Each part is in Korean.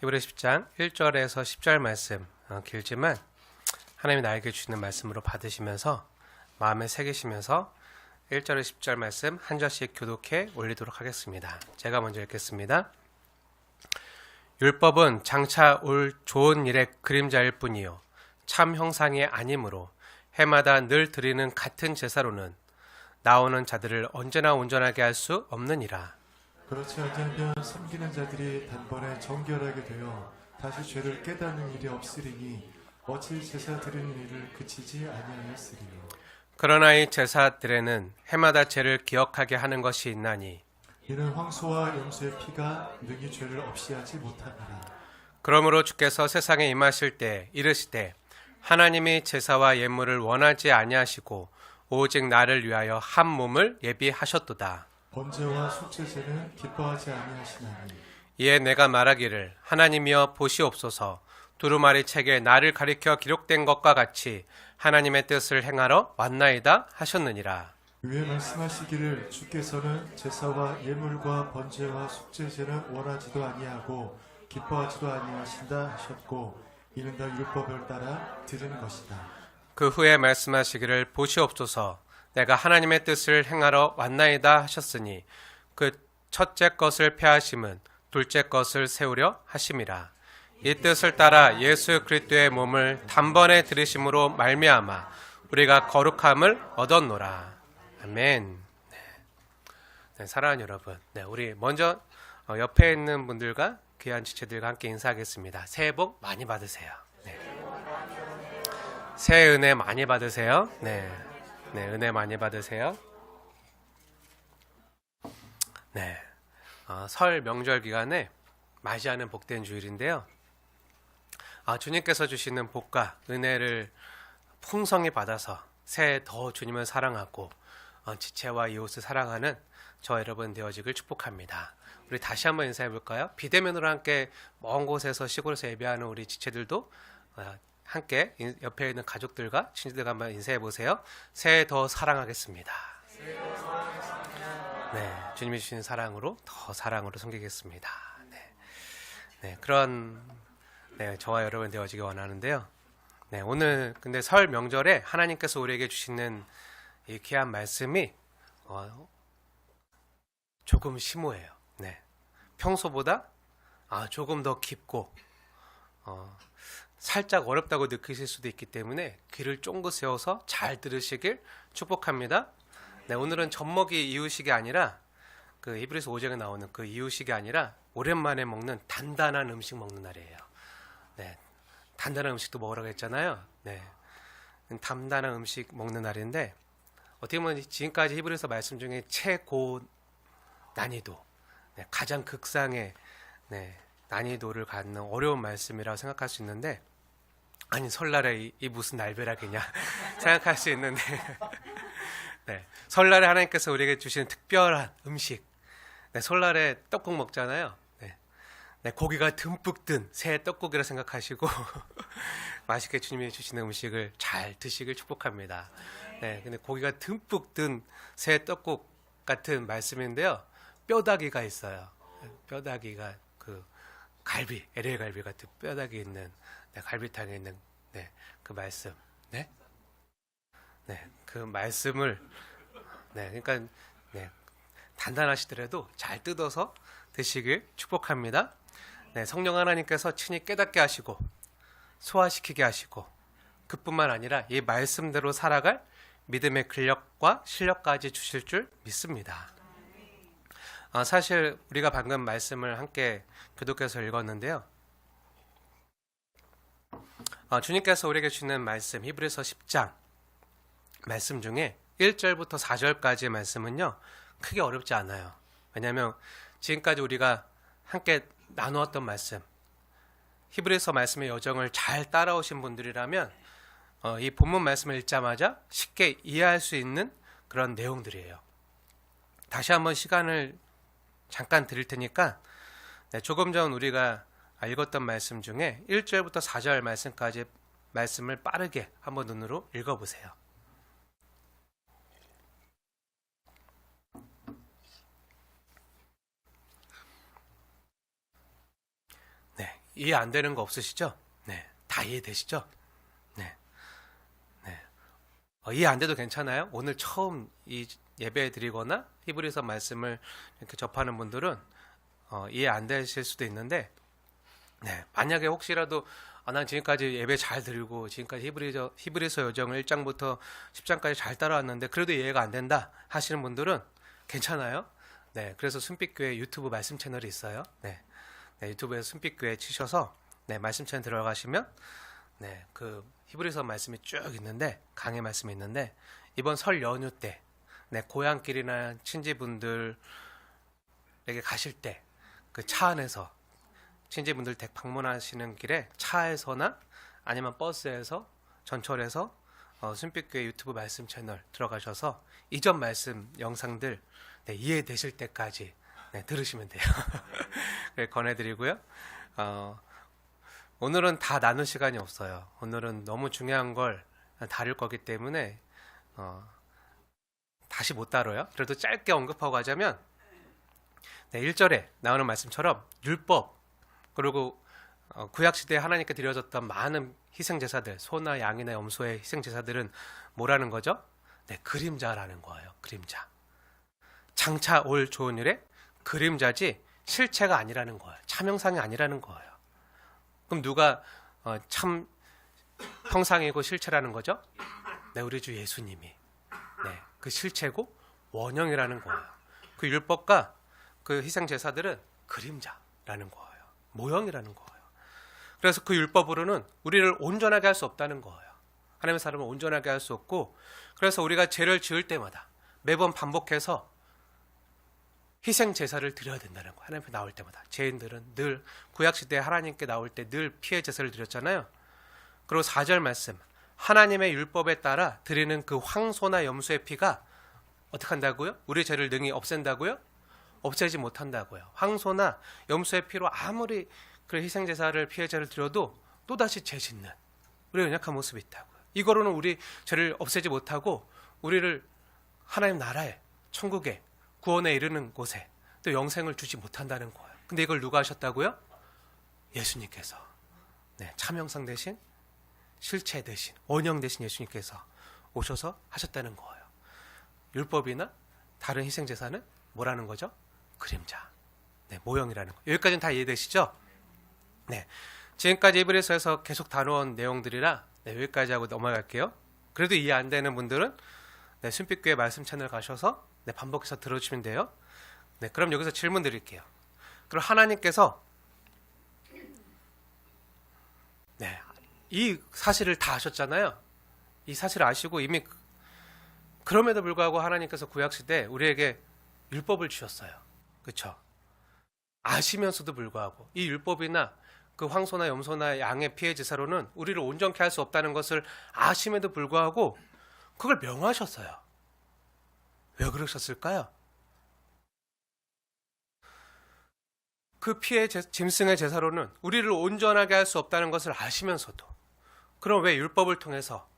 히브리 10장 1절에서 10절 말씀 길지만 하나님이 나에게 주시는 말씀으로 받으시면서 마음에 새기시면서 1절에서 10절 말씀 한 절씩 교독해 올리도록 하겠습니다. 제가 먼저 읽겠습니다. 율법은 장차 올 좋은 일의 그림자일 뿐이요 참 형상이 아니므로 해마다 늘 드리는 같은 제사로는 나오는 자들을 언제나 온전하게 할 수 없느니라. 그렇지 아니하면 섬기는 자들이 단번에 정결하게 되어 다시 죄를 깨닫는 일이 없으리니 어찌 제사 드리는 일을 그치지 아니하였으리요. 그러나 이 제사들에는 해마다 죄를 기억하게 하는 것이 있나니 이는 황소와 염소의 피가 능히 죄를 없이 하지 못하니라. 그러므로 주께서 세상에 임하실 때 이르시되 하나님이 제사와 예물을 원하지 아니하시고 오직 나를 위하여 한 몸을 예비하셨도다. 번제와 속죄제는 기뻐하지 아니하시나니 이에 내가 말하기를 하나님이여 보시옵소서 두루마리 책에 나를 가리켜 기록된 것과 같이 하나님의 뜻을 행하러 왔나이다 하셨느니라. 위에 말씀하시기를 주께서는 제사와 예물과 번제와 속죄제는 원하지도 아니하고 기뻐하지도 아니하신다 하셨고 이는 다 율법을 따라 드리는 것이다. 그 후에 말씀하시기를 보시옵소서 내가 하나님의 뜻을 행하러 왔나이다 하셨으니 그 첫째 것을 폐하심은 둘째 것을 세우려 하심이라. 이 뜻을 따라 예수 그리스도의 몸을 단번에 들이심으로 말미암아 우리가 거룩함을 얻었노라. 아멘. 네, 사랑하는 여러분, 우리 먼저 옆에 있는 분들과 귀한 지체들과 함께 인사하겠습니다. 새해 복 많이 받으세요. 새해 은혜 많이 받으세요. 은혜 많이 받으세요. 설 명절 기간에 맞이하는 복된 주일인데요. 주님께서 주시는 복과 은혜를 풍성히 받아서 새해 더 주님을 사랑하고 지체와 이웃을 사랑하는 저 여러분 되어지길 축복합니다. 우리 다시 한번 인사해 볼까요? 비대면으로 함께 먼 곳에서 시골에서 예배하는 우리 지체들도 함께 옆에 있는 가족들과 친지들과 한번 인사해 보세요. 새해 더 사랑하겠습니다. 주님이 주신 사랑으로 더 사랑으로 섬기겠습니다. 그런 저와 여러분 되어지기 원하는데요. 오늘 근데 설 명절에 하나님께서 우리에게 주시는 이 귀한 말씀이 조금 심오해요. 평소보다 조금 더 깊고 살짝 어렵다고 느끼실 수도 있기 때문에 귀를 쫑긋 세워서 잘 들으시길 축복합니다. 오늘은 젖먹이 이유식이 아니라 그 히브리서 5장에 나오는 그 이유식이 아니라 오랜만에 먹는 단단한 음식 먹는 날이에요. 단단한 음식도 먹으라고 했잖아요. 단단한 음식 먹는 날인데 어떻게 보면 지금까지 히브리서 말씀 중에 최고 난이도, 가장 극상의 난이도를 갖는 어려운 말씀이라고 생각할 수 있는데 아니 설날에 이 무슨 날벼락이냐 생각할 수 있는데 설날에 하나님께서 우리에게 주시는 특별한 음식 설날에 떡국 먹잖아요. 고기가 듬뿍 든 새 떡국이라 생각하시고 맛있게 주님이 주시는 음식을 잘 드시길 축복합니다. 근데 고기가 듬뿍 든 새 떡국 같은 말씀인데요. 뼈다귀가 있어요. 뼈다귀가 그 갈비, LA 갈비 같은 뼈다귀 있는 갈비탕에 있는 그 말씀. 그 말씀을 그러니까 단단하시더라도 잘 뜯어서 드시길 축복합니다. 성령 하나님께서 친히 깨닫게 하시고 소화시키게 하시고 그뿐만 아니라 이 말씀대로 살아갈 믿음의 근력과 실력까지 주실 줄 믿습니다. 사실 우리가 방금 말씀을 함께 교독해서 읽었는데요. 주님께서 우리에게 주는 말씀 히브리서 10장 말씀 중에 1절부터 4절까지의 말씀은요. 크게 어렵지 않아요. 왜냐하면 지금까지 우리가 함께 나누었던 말씀 히브리서 말씀의 여정을 잘 따라오신 분들이라면 이 본문 말씀을 읽자마자 쉽게 이해할 수 있는 그런 내용들이에요. 다시 한번 시간을 잠깐 드릴 테니까 조금 전 우리가 읽었던 말씀 중에 1절부터 4절 말씀까지 말씀을 빠르게 한번 눈으로 읽어보세요. 이해 안 되는 거 없으시죠? 네, 다 이해되시죠? 네, 네. 이해 안 돼도 괜찮아요. 오늘 처음 이 예배 드리거나 히브리서 말씀을 이렇게 접하는 분들은 이해 안 되실 수도 있는데, 네, 만약에 혹시라도 난 지금까지 예배 잘 드리고 지금까지 히브리서 요정을 1장부터 10장까지 잘 따라왔는데 그래도 이해가 안 된다 하시는 분들은 괜찮아요. 네, 그래서 순빛교회 유튜브 말씀 채널이 있어요. 네, 네, 유튜브에서 순빛교회 치셔서 네, 말씀 채널 들어가시면 네, 그 히브리서 말씀이 쭉 있는데, 강의 말씀이 있는데, 이번 설 연휴 때 네, 고향길이나 친지분들에게 가실 때 그 차 안에서 친지분들 댁 방문하시는 길에 차에서나 아니면 버스에서 전철에서 순빛교회 유튜브 말씀 채널 들어가셔서 이전 말씀 영상들 네, 이해되실 때까지 네, 들으시면 돼요. 네, 권해드리고요. 오늘은 다 나눌 시간이 없어요. 오늘은 너무 중요한 걸 다룰 거기 때문에 다시 못 다뤄요. 그래도 짧게 언급하고 가자면 네, 1절에 나오는 말씀처럼 율법, 그리고 구약시대에 하나님께 드려졌던 많은 희생제사들, 소나 양이나 염소의 희생제사들은 뭐라는 거죠? 네, 그림자라는 거예요. 그림자. 장차 올 좋은 일에 그림자지 실체가 아니라는 거예요. 참 형상이 아니라는 거예요. 그럼 누가 참 형상이고 실체라는 거죠? 네, 우리 주 예수님이 네, 그 실체고 원형이라는 거예요. 그 율법과 그 희생제사들은 그림자라는 거예요. 모형이라는 거예요. 그래서 그 율법으로는 우리를 온전하게 할 수 없다는 거예요. 하나님의 사람을 온전하게 할 수 없고, 그래서 우리가 죄를 지을 때마다 매번 반복해서 희생 제사를 드려야 된다는 거예요. 하나님 앞에 나올 때마다. 죄인들은 늘 구약시대에 하나님께 나올 때 늘 피해 제사를 드렸잖아요. 그리고 4절 말씀, 하나님의 율법에 따라 드리는 그 황소나 염소의 피가 어떻게 한다고요? 우리 죄를 능히 없앤다고요? 없애지 못한다고요. 황소나 염소의 피로 아무리 그 희생제사를 피해자를 드려도 또다시 죄 짓는 우리의 연약한 모습이 있다고요. 이거로는 우리 죄를 없애지 못하고 우리를 하나님 나라에, 천국에, 구원에 이르는 곳에 또 영생을 주지 못한다는 거예요. 근데 이걸 누가 하셨다고요? 예수님께서. 네, 참형상 대신, 실체 대신, 원형 대신 예수님께서 오셔서 하셨다는 거예요. 율법이나 다른 희생제사는 뭐라는 거죠? 그림자, 네, 모형이라는 거. 여기까지는 다 이해되시죠? 네, 지금까지 히브리서에서 계속 다루어온 내용들이라 네, 여기까지 하고 넘어갈게요. 그래도 이해 안 되는 분들은 네, 순빛교회 말씀 채널 가셔서 네, 반복해서 들어주시면 돼요. 네, 그럼 여기서 질문 드릴게요. 그럼 하나님께서 네, 이 사실을 다 아셨잖아요. 이 사실을 아시고 이미 그럼에도 불구하고 하나님께서 구약시대 우리에게 율법을 주셨어요. 그렇죠? 아시면서도 불구하고 이 율법이나 그 황소나 염소나 양의 피해 제사로는 우리를 온전케 할 수 없다는 것을 아심에도 불구하고 그걸 명하셨어요. 왜 그러셨을까요? 그 피해 짐승의 제사로는 우리를 온전하게 할 수 없다는 것을 아시면서도, 그럼 왜 율법을 통해서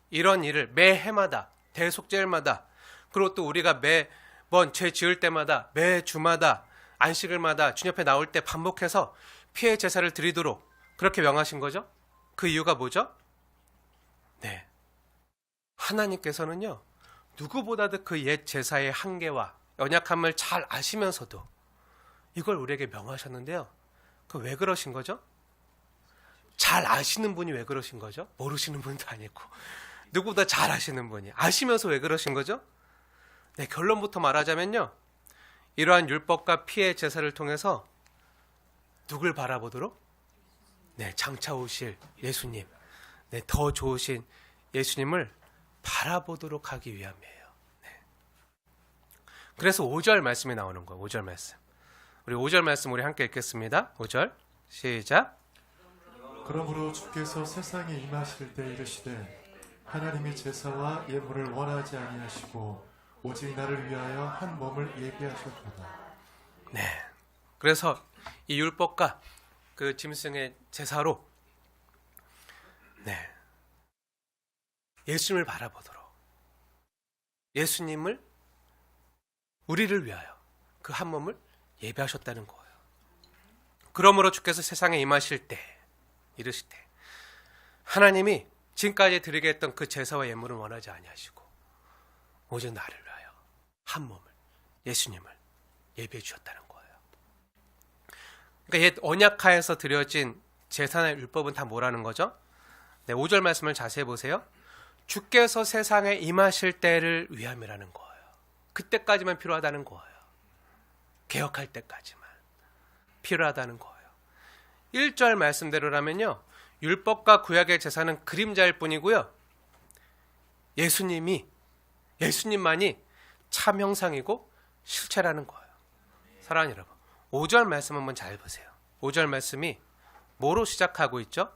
이런 일을 매 해마다, 대속죄일마다, 그리고 또 우리가 매번 죄 지을 때마다, 매 주마다, 안식일마다 주님 앞에 나올 때 반복해서 피해 제사를 드리도록 그렇게 명하신 거죠? 그 이유가 뭐죠? 네, 하나님께서는요, 누구보다도 그 옛 제사의 한계와 연약함을 잘 아시면서도 이걸 우리에게 명하셨는데요. 그 왜 그러신 거죠? 잘 아시는 분이 왜 그러신 거죠? 모르시는 분도 아니고 누구보다 잘 아시는 분이 아시면서 왜 그러신 거죠? 네, 결론부터 말하자면요, 이러한 율법과 피해 제사를 통해서 누굴 바라보도록? 네, 장차 오실 예수님, 네, 더 좋으신 예수님을 바라보도록 하기 위함이에요. 네. 그래서 5절 말씀이 나오는 거예요. 5절 말씀. 우리 5절 말씀 우리 함께 읽겠습니다. 5절 시작. 그러므로 주께서 세상에 임하실 때 이르시되 하나님이 제사와 예물을 원하지 아니하시고 오직 나를 위하여 한 몸을 예비하셨도다. 네. 그래서 이 율법과 그 짐승의 제사로 네, 예수님을 바라보도록, 예수님을 우리를 위하여 그 한 몸을 예배하셨다는 거예요. 그러므로 주께서 세상에 임하실 때 이르실 때 하나님이 지금까지 드리게 했던 그 제사와 예물을 원하지 아니하시고 오직 나를 위하여 한 몸을 예수님을 예비해 주셨다는 거예요. 그러니까 옛 언약하에서 드려진 제사나 율법은 다 뭐라는 거죠? 네, 5절 말씀을 자세히 보세요. 주께서 세상에 임하실 때를 위함이라는 거예요. 그때까지만 필요하다는 거예요. 개혁할 때까지만 필요하다는 거예요. 1절 말씀대로라면요, 율법과 구약의 제사는 그림자일 뿐이고요, 예수님만이 참 형상이고 실체라는 거예요. 사랑하는 여러분, 5절 말씀 한번 잘 보세요. 5절 말씀이 뭐로 시작하고 있죠?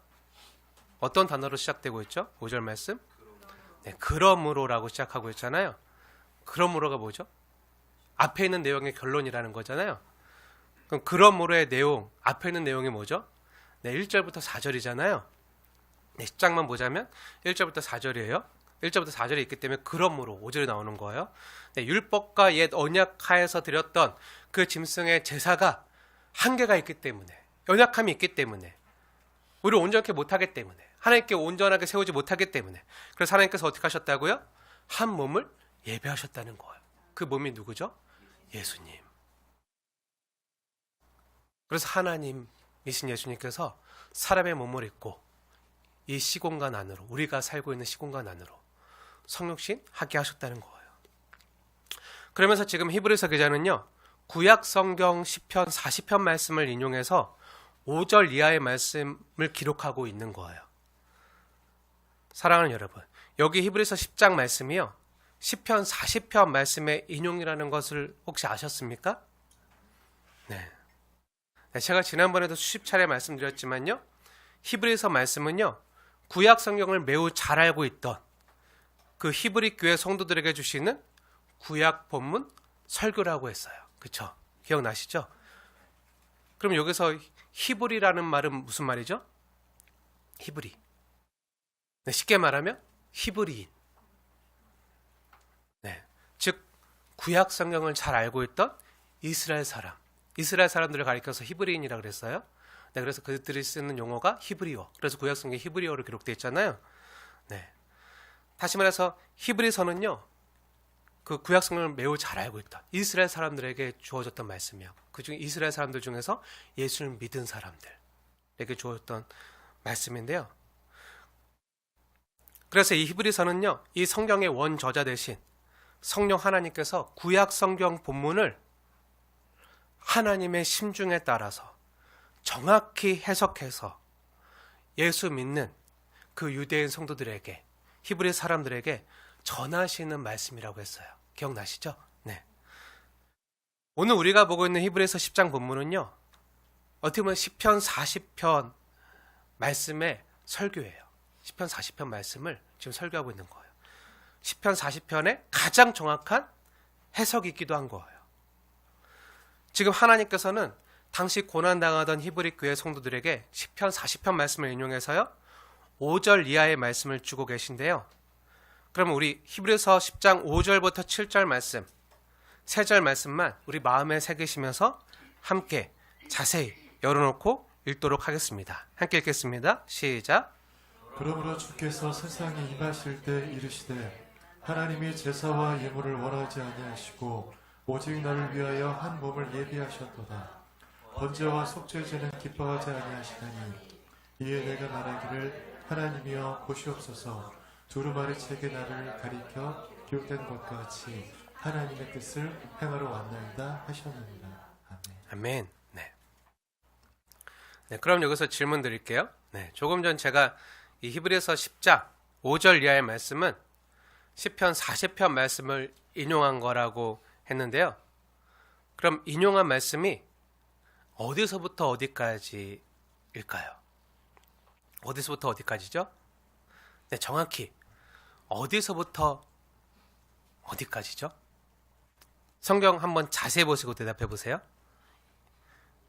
어떤 단어로 시작되고 있죠? 5절 말씀? 네, 그러므로라고 시작하고 있잖아요. 그러므로가 뭐죠? 앞에 있는 내용의 결론이라는 거잖아요. 그럼 그러므로의 내용, 앞에 있는 내용이 뭐죠? 네, 1절부터 4절이잖아요. 네, 10장만 보자면 1절부터 4절이에요. 1절부터 4절이 있기 때문에 그러므로 5절이 나오는 거예요. 네, 율법과 옛 언약하에서 드렸던 그 짐승의 제사가 한계가 있기 때문에, 연약함이 있기 때문에, 우리를 온전하게 못하기 때문에, 하나님께 온전하게 세우지 못하기 때문에, 그래서 하나님께서 어떻게 하셨다고요? 한 몸을 예배하셨다는 거예요. 그 몸이 누구죠? 예수님. 그래서 하나님이신 예수님께서 사람의 몸을 입고 이 시공간 안으로, 우리가 살고 있는 시공간 안으로 성육신 하게 하셨다는 거예요. 그러면서 지금 히브리서 기자는요, 구약 성경 시편 40편 말씀을 인용해서 5절 이하의 말씀을 기록하고 있는 거예요. 사랑하는 여러분, 여기 히브리서 10장 말씀이요, 시편 40편 말씀의 인용이라는 것을 혹시 아셨습니까? 네. 제가 지난번에도 수십 차례 말씀드렸지만요, 히브리서 말씀은요, 구약 성경을 매우 잘 알고 있던 그 히브리 교회 성도들에게 주시는 구약 본문 설교라고 했어요. 그렇죠? 기억나시죠? 그럼 여기서 히브리라는 말은 무슨 말이죠? 히브리. 네, 쉽게 말하면 히브리인. 네, 즉 구약 성경을 잘 알고 있던 이스라엘 사람들을 가리켜서 히브리인이라고 그랬어요. 네, 그래서 그들이 쓰는 용어가 히브리어. 그래서 구약 성경에 히브리어로 기록되어 있잖아요. 네. 다시 말해서 히브리서는요, 그 구약 성경을 매우 잘 알고 있던 이스라엘 사람들에게 주어졌던 말씀이에요. 그중에 이스라엘 사람들 중에서 예수를 믿은 사람들에게 주어졌던 말씀인데요. 그래서 이 히브리서는요, 이 성경의 원저자 대신 성령 하나님께서 구약 성경 본문을 하나님의 심중에 따라서 정확히 해석해서 예수 믿는 그 유대인 성도들에게, 히브리 사람들에게 전하시는 말씀이라고 했어요. 기억나시죠? 네. 오늘 우리가 보고 있는 히브리서 10장 본문은요, 어떻게 보면 시편 40편 말씀의 설교예요. 시편 40편 말씀을 지금 설교하고 있는 거예요. 시편 40편의 가장 정확한 해석이기도 한 거예요. 지금 하나님께서는 당시 고난당하던 히브리 교회 성도들에게 시편 40편 말씀을 인용해서요, 5절 이하의 말씀을 주고 계신데요. 그럼 우리 히브리서 10장 5절부터 7절 말씀, 3절 말씀만 우리 마음에 새기시면서 함께 자세히 열어놓고 읽도록 하겠습니다. 함께 읽겠습니다. 시작. 그러므로 주께서 세상에 임하실 때 이르시되 하나님이 제사와 예물을 원하지 아니하시고 오직 나를 위하여 한 몸을 예비하셨도다. 번제와 속죄제는 기뻐하지 아니하시나니 이에 내가 말하기를 하나님이여 보시옵소서, 두루마리 책에 나를 가리켜 기록된 것과 같이 하나님의 뜻을 행하러 왔나이다 하셨느니라. 아멘. 아멘. 네. 네, 그럼 여기서 질문 드릴게요. 네, 조금 전 제가 이 히브리서 10장 5절 이하의 말씀은 시편 40편 말씀을 인용한 거라고 했는데요. 그럼 인용한 말씀이 어디서부터 어디까지일까요? 어디서부터 어디까지죠? 네, 정확히 어디서부터 어디까지죠? 성경 한번 자세히 보시고 대답해 보세요.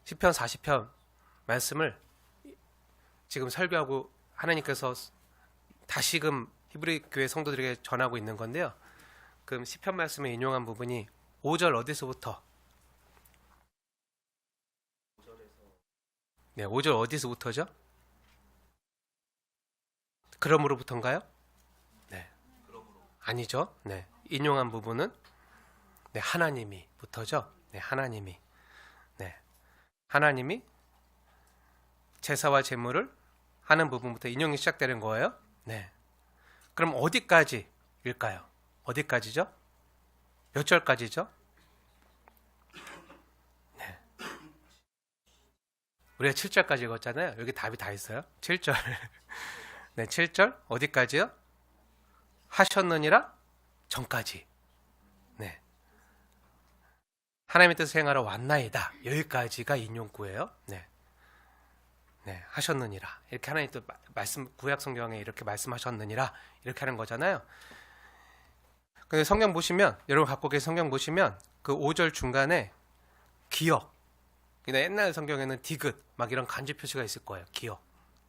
시편 40편 말씀을 지금 설교하고 하나님께서 다시금 히브리 교회 성도들에게 전하고 있는 건데요. 그럼 시편 말씀에 인용한 부분이 5절 어디서부터? 네, 5절 어디서부터죠? 그러므로부터인가요? 네. 아니죠. 네. 인용한 부분은 네, 하나님이부터죠. 네, 하나님이. 네. 하나님이 제사와 제물을 하는 부분부터 인용이 시작되는 거예요. 네. 그럼 어디까지일까요? 어디까지죠? 몇 절까지죠? 네. 우리가 7절까지 읽었잖아요. 여기 답이 다 있어요. 7절. 네, 7절 어디까지요? 하셨느니라 전까지. 네. 하나님의 뜻을 행하러 왔나이다. 여기까지가 인용구예요. 네. 네, 하셨느니라. 이렇게 하나님 또 말씀 구약 성경에 이렇게 말씀하셨느니라 이렇게 하는 거잖아요. 근데 성경 보시면 여러분 갖고 계신 성경 보시면 그 5절 중간에 기억. 근데 옛날 성경에는 디귿 막 이런 간주 표시가 있을 거예요. 기억.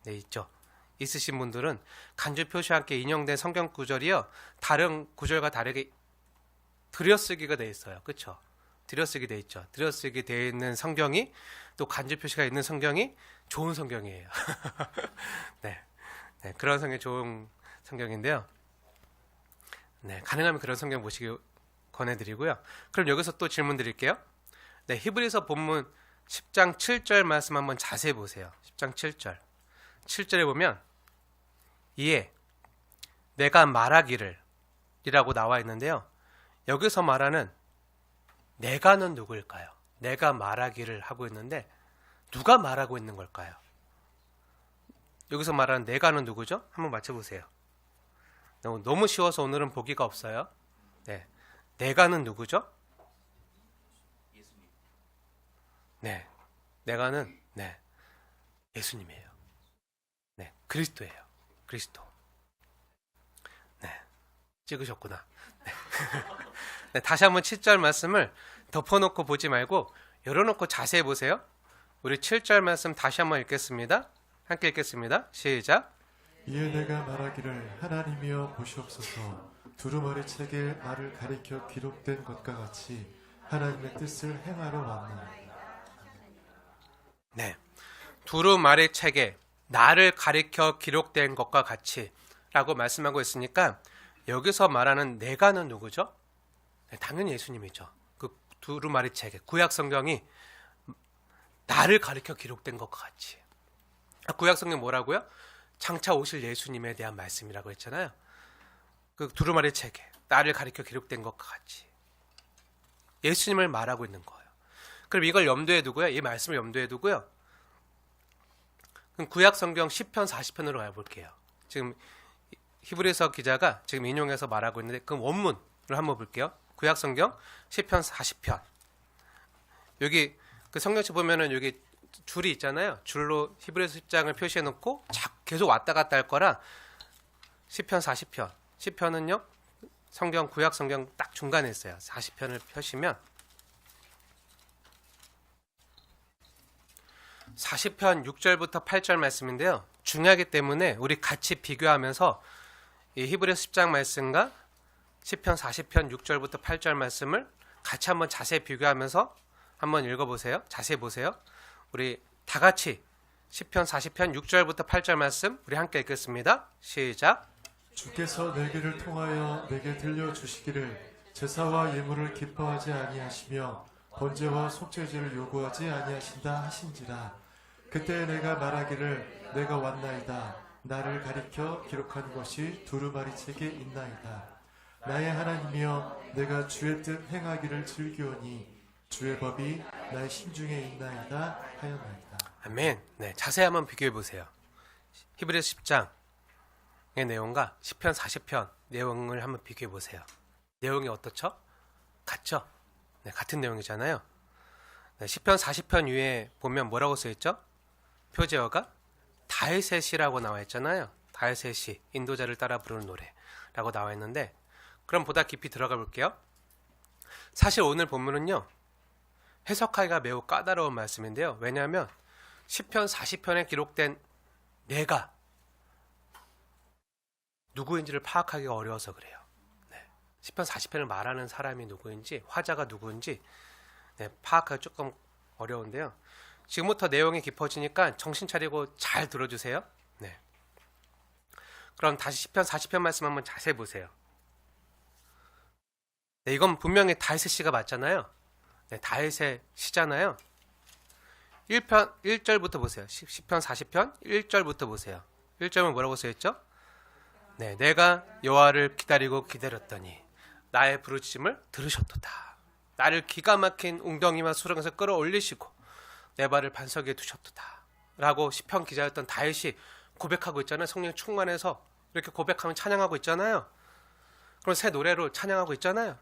네, 있죠. 있으신 분들은 간주 표시와 함께 인용된 성경 구절이요. 다른 구절과 다르게 들여쓰기가 돼 있어요. 그렇죠? 들여쓰기 돼 있죠. 들여쓰기 돼 있는 성경이 또 간주 표시가 있는 성경이 좋은 성경이에요. 네. 네, 그런 성경이 좋은 성경인데요. 네, 가능하면 그런 성경 보시기 권해드리고요. 그럼 여기서 또 질문 드릴게요. 네, 히브리서 본문 10장 7절 말씀 한번 자세히 보세요. 10장 7절. 7절에 보면 이에 내가 말하기를 이라고 나와 있는데요. 여기서 말하는 내가는 누구일까요? 내가 말하기를 하고 있는데 누가 말하고 있는 걸까요? 여기서 말하는 내가는 누구죠? 한번 맞춰보세요. 너무 쉬워서 오늘은 보기가 없어요. 네, 내가는 누구죠? 네, 내가는 네, 예수님이에요. 네, 그리스도예요. 그리스도. 네, 찍으셨구나. 네. 네, 다시 한번 7절 말씀을 덮어놓고 보지 말고 열어놓고 자세히 보세요. 우리 7절 말씀 다시 한번 읽겠습니다. 함께 읽겠습니다. 시작. 이에 내가 말하기를 하나님이여 보시옵소서 두루마리 책에 나를 가리켜 기록된 것과 같이 하나님의 뜻을 행하러 왔나이다. 네, 두루마리 책에 나를 가리켜 기록된 것과 같이 라고 말씀하고 있으니까 여기서 말하는 내가는 누구죠? 네, 당연히 예수님이죠. 그 두루마리 책에 구약 성경이 나를 가리켜 기록된 것과 같이. 구약 성경 뭐라고요? 장차 오실 예수님에 대한 말씀이라고 했잖아요. 그 두루마리 책에 나를 가리켜 기록된 것과 같이 예수님을 말하고 있는 거예요. 그럼 이걸 염두에 두고요. 이 말씀을 염두에 두고요. 그럼 구약 성경 10편 40편으로 가볼게요. 지금 히브리서 기자가 지금 인용해서 말하고 있는데 그 원문을 한번 볼게요. 구약 성경 10편 40편. 여기 그 성경책 보면은 여기 줄이 있잖아요. 줄로 히브리서 10장을 표시해 놓고 계속 왔다 갔다 할 거라 10편 40편. 10편은요. 성경 구약 성경 딱 중간에 있어요. 40편을 펴시면 40편 6절부터 8절 말씀인데요. 중요하기 때문에 우리 같이 비교하면서 이 히브리서 10장 말씀과 10편 40편 6절부터 8절 말씀을 같이 한번 자세히 비교하면서 한번 읽어보세요. 자세히 보세요. 우리 다 같이 10편 40편 6절부터 8절 말씀 우리 함께 읽겠습니다. 시작. 주께서 내게를 통하여 내게 들려주시기를 제사와 예물을 기뻐하지 아니하시며 번제와 속죄제를 요구하지 아니하신다 하신지라. 그때 내가 말하기를 내가 왔나이다. 나를 가리켜 기록한 것이 두루마리 책에 있나이다. 나의 하나님이여 내가 주의 뜻 행하기를 즐기오니 주의 법이 나의 심중에 있나이다 하였나이다. 아멘. 네, 자세히 한번 비교해 보세요. 히브리서 10장의 내용과 10편 40편 내용을 한번 비교해 보세요. 내용이 어떻죠? 같죠? 네, 같은 내용이잖아요. 네, 10편 40편 위에 보면 뭐라고 써 있죠? 표제어가 다윗셋이라고 나와 있잖아요. 다윗셋이 인도자를 따라 부르는 노래라고 나와 있는데 그럼 보다 깊이 들어가 볼게요. 사실 오늘 본문은요. 해석하기가 매우 까다로운 말씀인데요. 왜냐하면 10편 40편에 기록된 내가 누구인지를 파악하기가 어려워서 그래요. 네. 10편 40편을 말하는 사람이 누구인지 화자가 누구인지 파악하기 조금 어려운데요. 지금부터 내용이 깊어지니까 정신 차리고 잘 들어주세요. 네. 그럼 다시 시편 40편 말씀 한번 자세히 보세요. 네, 이건 분명히 다윗의 시가 맞잖아요. 네, 다윗의 시잖아요. 1절부터 보세요. 시편 40편 1절부터 보세요. 1절은 뭐라고 써있죠? 네, 내가 여호와를 기다렸더니 나의 부르짖음을 들으셨도다. 나를 기가 막힌 웅덩이와 수렁에서 끌어올리시고 내 발을 반석에 두셨도다. 라고 시편 기자였던 다윗이 고백하고 있잖아요. 성령 충만해서 이렇게 고백하면 찬양하고 있잖아요. 그럼 새 노래로 찬양하고 있잖아요.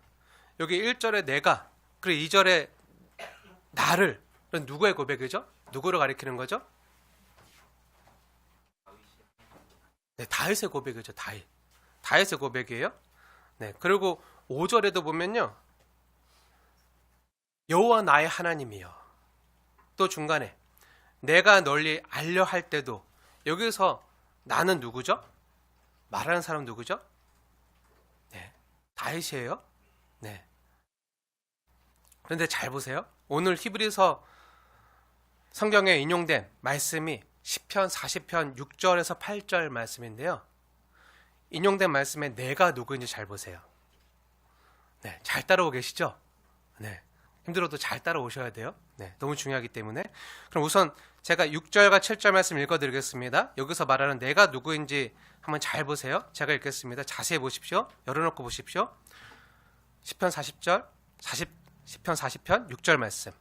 여기 1절에 내가, 그리고 2절에 나를, 그럼 누구의 고백이죠? 누구를 가리키는 거죠? 네, 다윗의 고백이죠. 다윗의 고백이에요. 네, 그리고 5절에도 보면요, 여호와 나의 하나님이여. 또 중간에 내가 널리 알려 할 때도, 여기서 나는 누구죠? 말하는 사람 누구죠? 네, 다윗이에요. 네. 그런데 잘 보세요. 오늘 히브리서 성경에 인용된 말씀이 시편 40편 6절에서 8절 말씀인데요. 인용된 말씀에 내가 누구인지 잘 보세요. 네, 잘 따라오고 계시죠? 네, 힘들어도 잘 따라오셔야 돼요. 네, 너무 중요하기 때문에. 그럼 우선 제가 6절과 7절 말씀 읽어드리겠습니다. 여기서 말하는 내가 누구인지 한번 잘 보세요. 제가 읽겠습니다. 자세히 보십시오. 열어놓고 보십시오. 시편 40편 6절 말씀.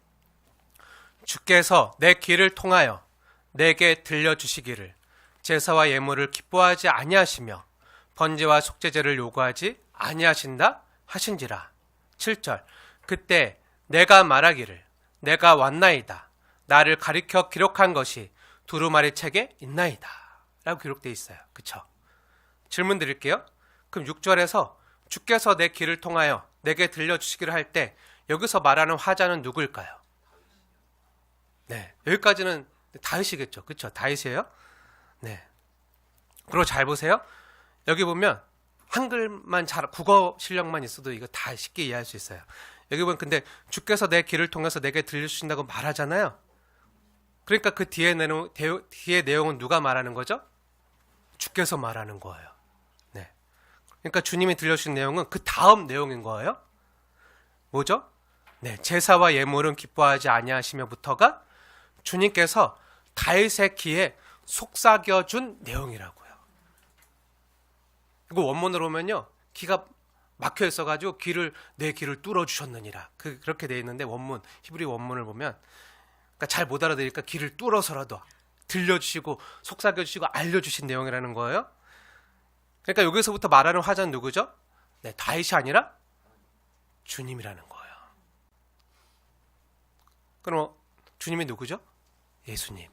주께서 내 길을 통하여 내게 들려주시기를 제사와 예물을 기뻐하지 아니하시며 번제와 속죄제를 요구하지 아니하신다 하신지라. 7절. 그때 내가 말하기를 내가 왔나이다. 나를 가리켜 기록한 것이 두루마리 책에 있나이다. 라고 기록되어 있어요. 그쵸? 질문 드릴게요. 그럼 6절에서 주께서 내 길을 통하여 내게 들려주시기를 할 때 여기서 말하는 화자는 누구일까요? 네, 여기까지는 다윗이겠죠. 그쵸? 다윗이에요. 네. 그리고 잘 보세요. 여기 보면 한글만 국어 실력만 있어도 이거 다 쉽게 이해할 수 있어요. 여기 보면 근데 주께서 내 길을 통해서 내게 들려주신다고 말하잖아요. 그러니까 그 뒤에 내용은 누가 말하는 거죠? 주께서 말하는 거예요. 네. 그러니까 주님이 들려주신 내용은 그 다음 내용인 거예요. 뭐죠? 네, 제사와 예물은 기뻐하지 아니하시며부터가 주님께서 다윗의 귀에 속삭여준 내용이라고요. 이거 원문으로 보면요, 귀가 막혀 있어가지고 내 귀를 뚫어주셨느니라. 그렇게 돼 있는데 원문, 히브리 원문을 보면, 그러니까 잘 못 알아들으니까 귀를 뚫어서라도 들려주시고 속삭여주시고 알려주신 내용이라는 거예요. 그러니까 여기서부터 말하는 화자는 누구죠? 네, 다윗이 아니라 주님이라는 거예요. 그럼 주님이 누구죠? 예수님.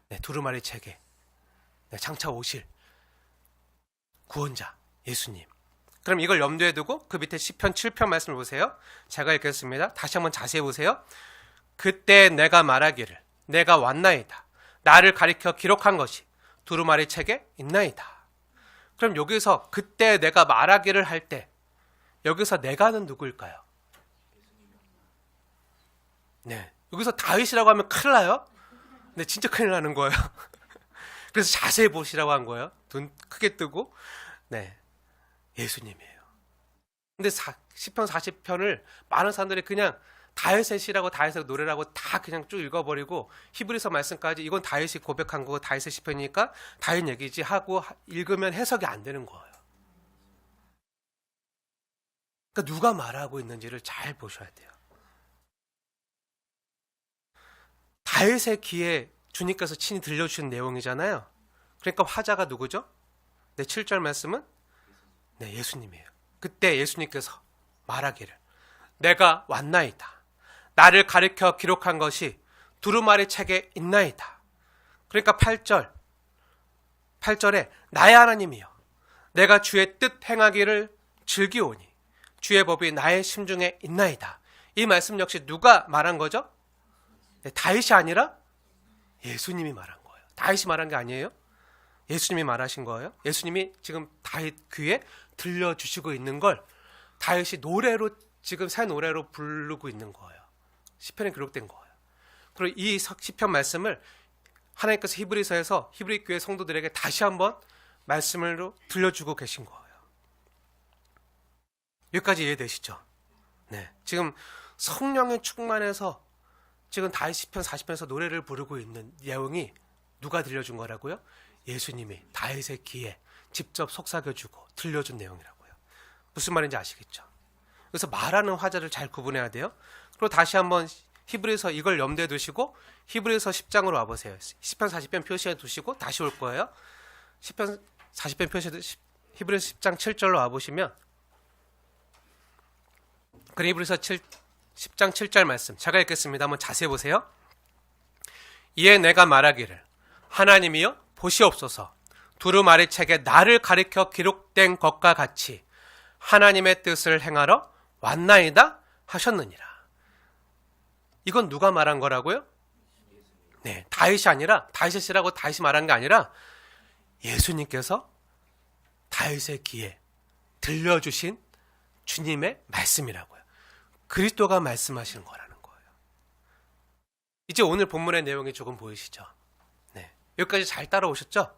네, 두루마리 책에 네, 장차 오실 구원자 예수님. 그럼 이걸 염두에 두고 그 밑에 시편 7편 말씀을 보세요. 제가 읽겠습니다. 다시 한번 자세히 보세요. 그때 내가 말하기를 내가 왔나이다. 나를 가리켜 기록한 것이 두루마리 책에 있나이다. 그럼 여기서 그때 내가 말하기를 할 때 여기서 내가는 누구일까요? 네, 여기서 다윗이라고 하면 큰일 나요. 근데 진짜 큰일 나는 거예요. 그래서 자세히 보시라고 한 거예요. 눈 크게 뜨고. 네, 예수님이에요. 근데 시편 40편을 많은 사람들이 그냥 다윗의 시라고 다윗의 노래라고 다 그냥 쭉 읽어버리고 히브리서 말씀까지 이건 다윗이 고백한 거고 다윗의 시편이니까 다윗 얘기지 하고 읽으면 해석이 안 되는 거예요. 그러니까 누가 말하고 있는지를 잘 보셔야 돼요. 다윗의 귀에 주님께서 친히 들려주신 내용이잖아요. 그러니까 화자가 누구죠? 네, 7절 말씀은 네, 예수님이에요. 그때 예수님께서 말하기를 내가 왔나이다. 나를 가리켜 기록한 것이 두루마리 책에 있나이다. 그러니까 8절에 나의 하나님이여 내가 주의 뜻 행하기를 즐기오니 주의 법이 나의 심중에 있나이다. 이 말씀 역시 누가 말한 거죠? 네, 다윗이 아니라 예수님이 말한 거예요. 다윗이 말한 게 아니에요. 예수님이 말하신 거예요. 예수님이 지금 다윗 귀에 들려주시고 있는 걸 다윗이 노래로 지금 새 노래로 부르고 있는 거예요. 시편에 기록된 거예요. 그리고 이 시편 말씀을 하나님께서 히브리서에서 히브리 교회 성도들에게 다시 한번 말씀으로 들려주고 계신 거예요. 여기까지 이해되시죠? 네. 지금 성령의 충만해서 지금 다윗 시편 40편에서 노래를 부르고 있는 내용이 누가 들려준 거라고요? 예수님이 다윗의 귀에 직접 속삭여주고 들려준 내용이라고요. 무슨 말인지 아시겠죠? 그래서 말하는 화자를 잘 구분해야 돼요. 그리고 다시 한번 히브리서 이걸 염두에 두시고 히브리서 10장으로 와보세요. 시편 40편 표시해 두시고 다시 올 거예요. 시편 40편 표시해 히브리서 10장 7절로 와보시면 그 히브리서 10장 7절 말씀 제가 읽겠습니다. 한번 자세히 보세요. 이에 내가 말하기를 하나님이여 보시옵소서 두루마리 책에 나를 가리켜 기록된 것과 같이 하나님의 뜻을 행하러 왔나이다 하셨느니라. 이건 누가 말한 거라고요? 네, 다윗이 아니라 다윗이라고 다윗이 말한 게 아니라 예수님께서 다윗의 귀에 들려주신 주님의 말씀이라고요. 그리스도가 말씀하시는 거라는 거예요. 이제 오늘 본문의 내용이 조금 보이시죠? 네, 여기까지 잘 따라오셨죠?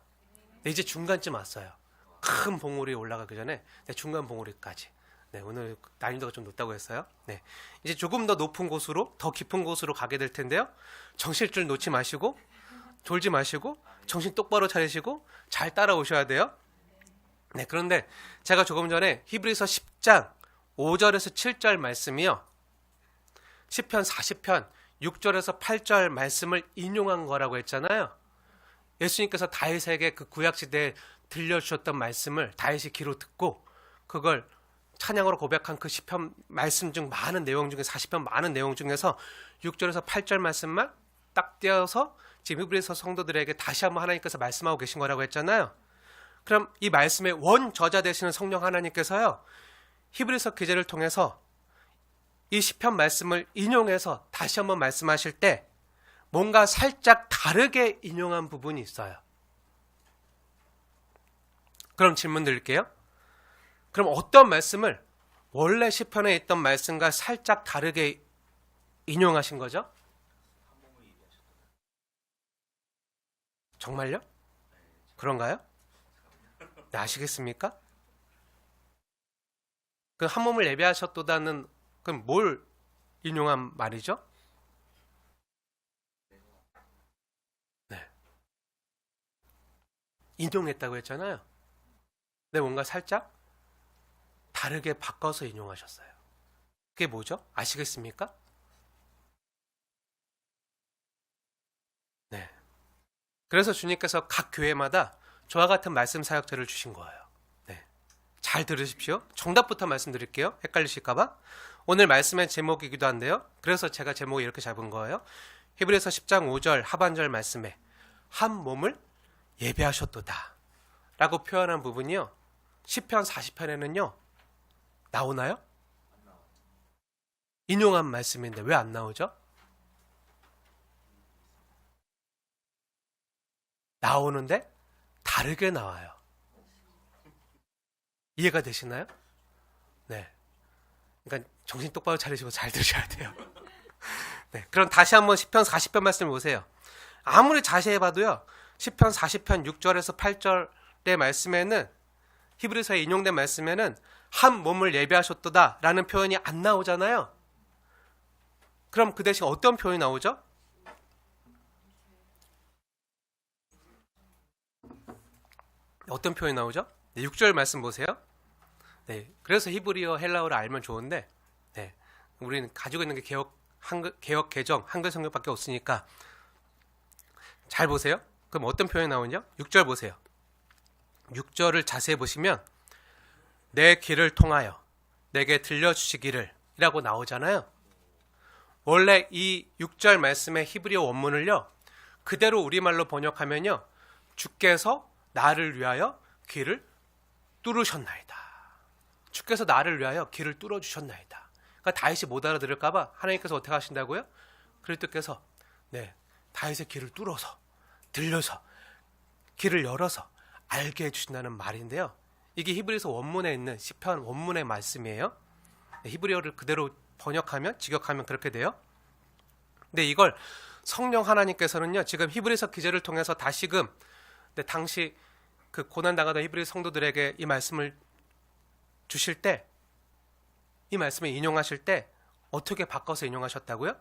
네, 이제 중간쯤 왔어요. 큰 봉우리 올라가기 전에 중간 봉우리까지. 네, 오늘 난이도가 좀 높다고 했어요. 네, 이제 조금 더 높은 곳으로, 더 깊은 곳으로 가게 될 텐데요. 정신줄 놓지 마시고, 졸지 마시고, 정신 똑바로 차리시고, 잘 따라오셔야 돼요. 네, 그런데 제가 조금 전에 히브리서 10장 5절에서 7절 말씀이요. 시편 40편 6절에서 8절 말씀을 인용한 거라고 했잖아요. 예수님께서 다윗에게 그 구약시대에 들려주셨던 말씀을 다윗이 귀로 듣고 그걸 찬양으로 고백한 그 시편 말씀 중 많은 내용 중에 40편 많은 내용 중에서 6절에서 8절 말씀만 딱 떼어서 지금 히브리서 성도들에게 다시 한번 하나님께서 말씀하고 계신 거라고 했잖아요. 그럼 이 말씀의 원 저자 되시는 성령 하나님께서요. 히브리서 기제를 통해서 이 시편 말씀을 인용해서 다시 한번 말씀하실 때 뭔가 살짝 다르게 인용한 부분이 있어요. 그럼 질문 드릴게요. 그럼 어떤 말씀을 원래 시편에 있던 말씀과 살짝 다르게 인용하신 거죠? 정말요? 그런가요? 네, 아시겠습니까? 그 한 몸을 예배하셨도다는 그럼 뭘 인용한 말이죠? 네, 인용했다고 했잖아요. 네, 뭔가 살짝 다르게 바꿔서 인용하셨어요. 그게 뭐죠? 아시겠습니까? 네. 그래서 주님께서 각 교회마다 저와 같은 말씀 사역자를 주신 거예요. 네. 잘 들으십시오. 정답부터 말씀드릴게요. 헷갈리실까봐. 오늘 말씀의 제목이기도 한데요. 그래서 제가 제목을 이렇게 잡은 거예요. 히브리서 10장 5절 하반절 말씀에 한 몸을 예배하셨도다 라고 표현한 부분이요. 시편 40편에는요. 나오나요? 인용한 말씀인데 왜 안 나오죠? 나오는데 다르게 나와요. 이해가 되시나요? 네. 그러니까 정신 똑바로 차리시고 잘 들으셔야 돼요. 네. 그럼 다시 한번 시편 40편 말씀 보세요. 아무리 자세히 봐도요. 시편 40편 6절에서 8절의 말씀에는 히브리서에 인용된 말씀에는 한 몸을 예배하셨도다 라는 표현이 안 나오잖아요. 그럼 그 대신 어떤 표현이 나오죠? 어떤 표현이 나오죠? 네, 6절 말씀 보세요. 네, 그래서 히브리어 헬라어를 알면 좋은데 네, 우리는 가지고 있는 게 개역 개정 한글 성경밖에 없으니까 잘 보세요. 그럼 어떤 표현이 나오냐? 6절 보세요. 6절을 자세히 보시면 내 귀를 통하여 내게 들려주시기를 이라고 나오잖아요. 원래 이 6절 말씀의 히브리어 원문을요. 그대로 우리말로 번역하면요. 주께서 나를 위하여 귀를 뚫으셨나이다. 주께서 나를 위하여 귀를 뚫어주셨나이다. 그러니까 다윗이 못 알아들을까봐 하나님께서 어떻게 하신다고요? 그리스도께서 네, 다윗의 귀를 뚫어서 들려서 귀를 열어서 알게 해주신다는 말인데요. 이게 히브리서 원문에 있는 시편 원문의 말씀이에요. 네, 히브리어를 그대로 번역하면 직역하면 그렇게 돼요. 근데 이걸 성령 하나님께서는요, 지금 히브리서 기자를 통해서 다시금 당시 그 고난당하던 히브리 성도들에게 이 말씀을 주실 때, 이 말씀을 인용하실 때 어떻게 바꿔서 인용하셨다고요?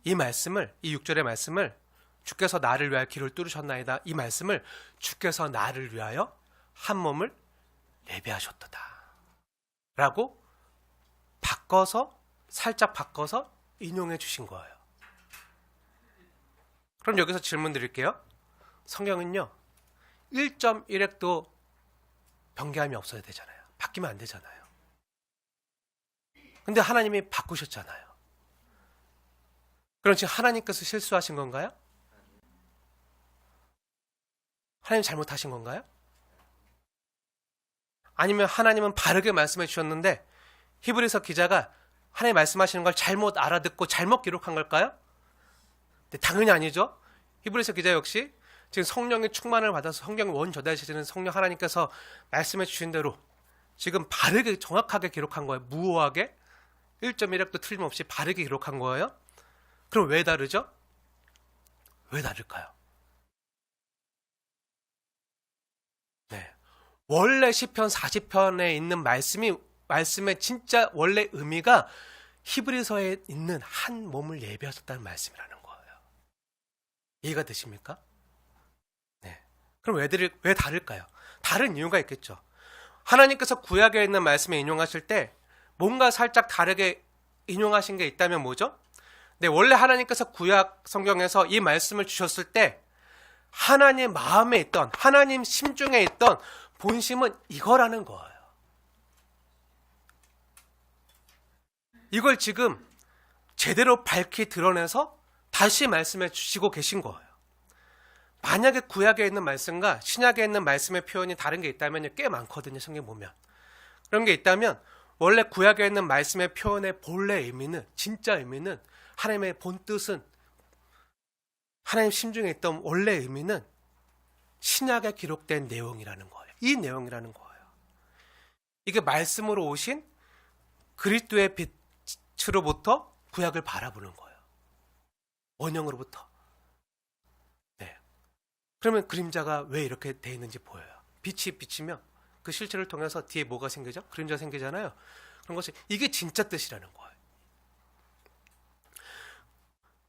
이 말씀을, 이 6절의 말씀을 주께서 나를 위하여 길을 뚫으셨나이다. 이 말씀을 주께서 나를 위하여 한 몸을 예배하셨도다 라고 바꿔서, 살짝 바꿔서 인용해 주신 거예요. 그럼 여기서 질문 드릴게요. 성경은요 1.1획도 변개함이 없어야 되잖아요. 바뀌면 안 되잖아요. 근데 하나님이 바꾸셨잖아요. 그럼 지금 하나님께서 실수하신 건가요? 하나님 잘못하신 건가요? 아니면 하나님은 바르게 말씀해 주셨는데 히브리서 기자가 하나님 말씀하시는 걸 잘못 알아듣고 잘못 기록한 걸까요? 네, 당연히 아니죠. 히브리서 기자 역시 지금 성령의 충만을 받아서 성경을 원저달시는 성령 하나님께서 말씀해 주신 대로 지금 바르게 정확하게 기록한 거예요. 무오하게 1.1획도 틀림없이 바르게 기록한 거예요. 그럼 왜 다르죠? 왜 다를까요? 네, 원래 시편 40편에 있는 말씀의 진짜 원래 의미가 히브리서에 있는 한 몸을 예배하셨다는 말씀이라는 거예요. 이해가 되십니까? 네. 그럼 왜 다를까요? 다른 이유가 있겠죠. 하나님께서 구약에 있는 말씀에 인용하실 때 뭔가 살짝 다르게 인용하신 게 있다면 뭐죠? 네, 원래 하나님께서 구약 성경에서 이 말씀을 주셨을 때 하나님 마음에 있던, 하나님 심중에 있던 본심은 이거라는 거예요. 이걸 지금 제대로 밝히 드러내서 다시 말씀해 주시고 계신 거예요. 만약에 구약에 있는 말씀과 신약에 있는 말씀의 표현이 다른 게 있다면 꽤 많거든요. 성경 보면. 그런 게 있다면 원래 구약에 있는 말씀의 표현의 본래 의미는, 진짜 의미는, 하나님의 본뜻은, 하나님 심중에 있던 원래 의미는 신약에 기록된 내용이라는 거예요. 이 내용이라는 거예요. 이게 말씀으로 오신 그리스도의 빛으로부터 구약을 바라보는 거예요. 원형으로부터. 네. 그러면 그림자가 왜 이렇게 돼 있는지 보여요. 빛이 비치면 그 실체를 통해서 뒤에 뭐가 생기죠? 그림자가 생기잖아요. 그런 것이 이게 진짜 뜻이라는 거예요.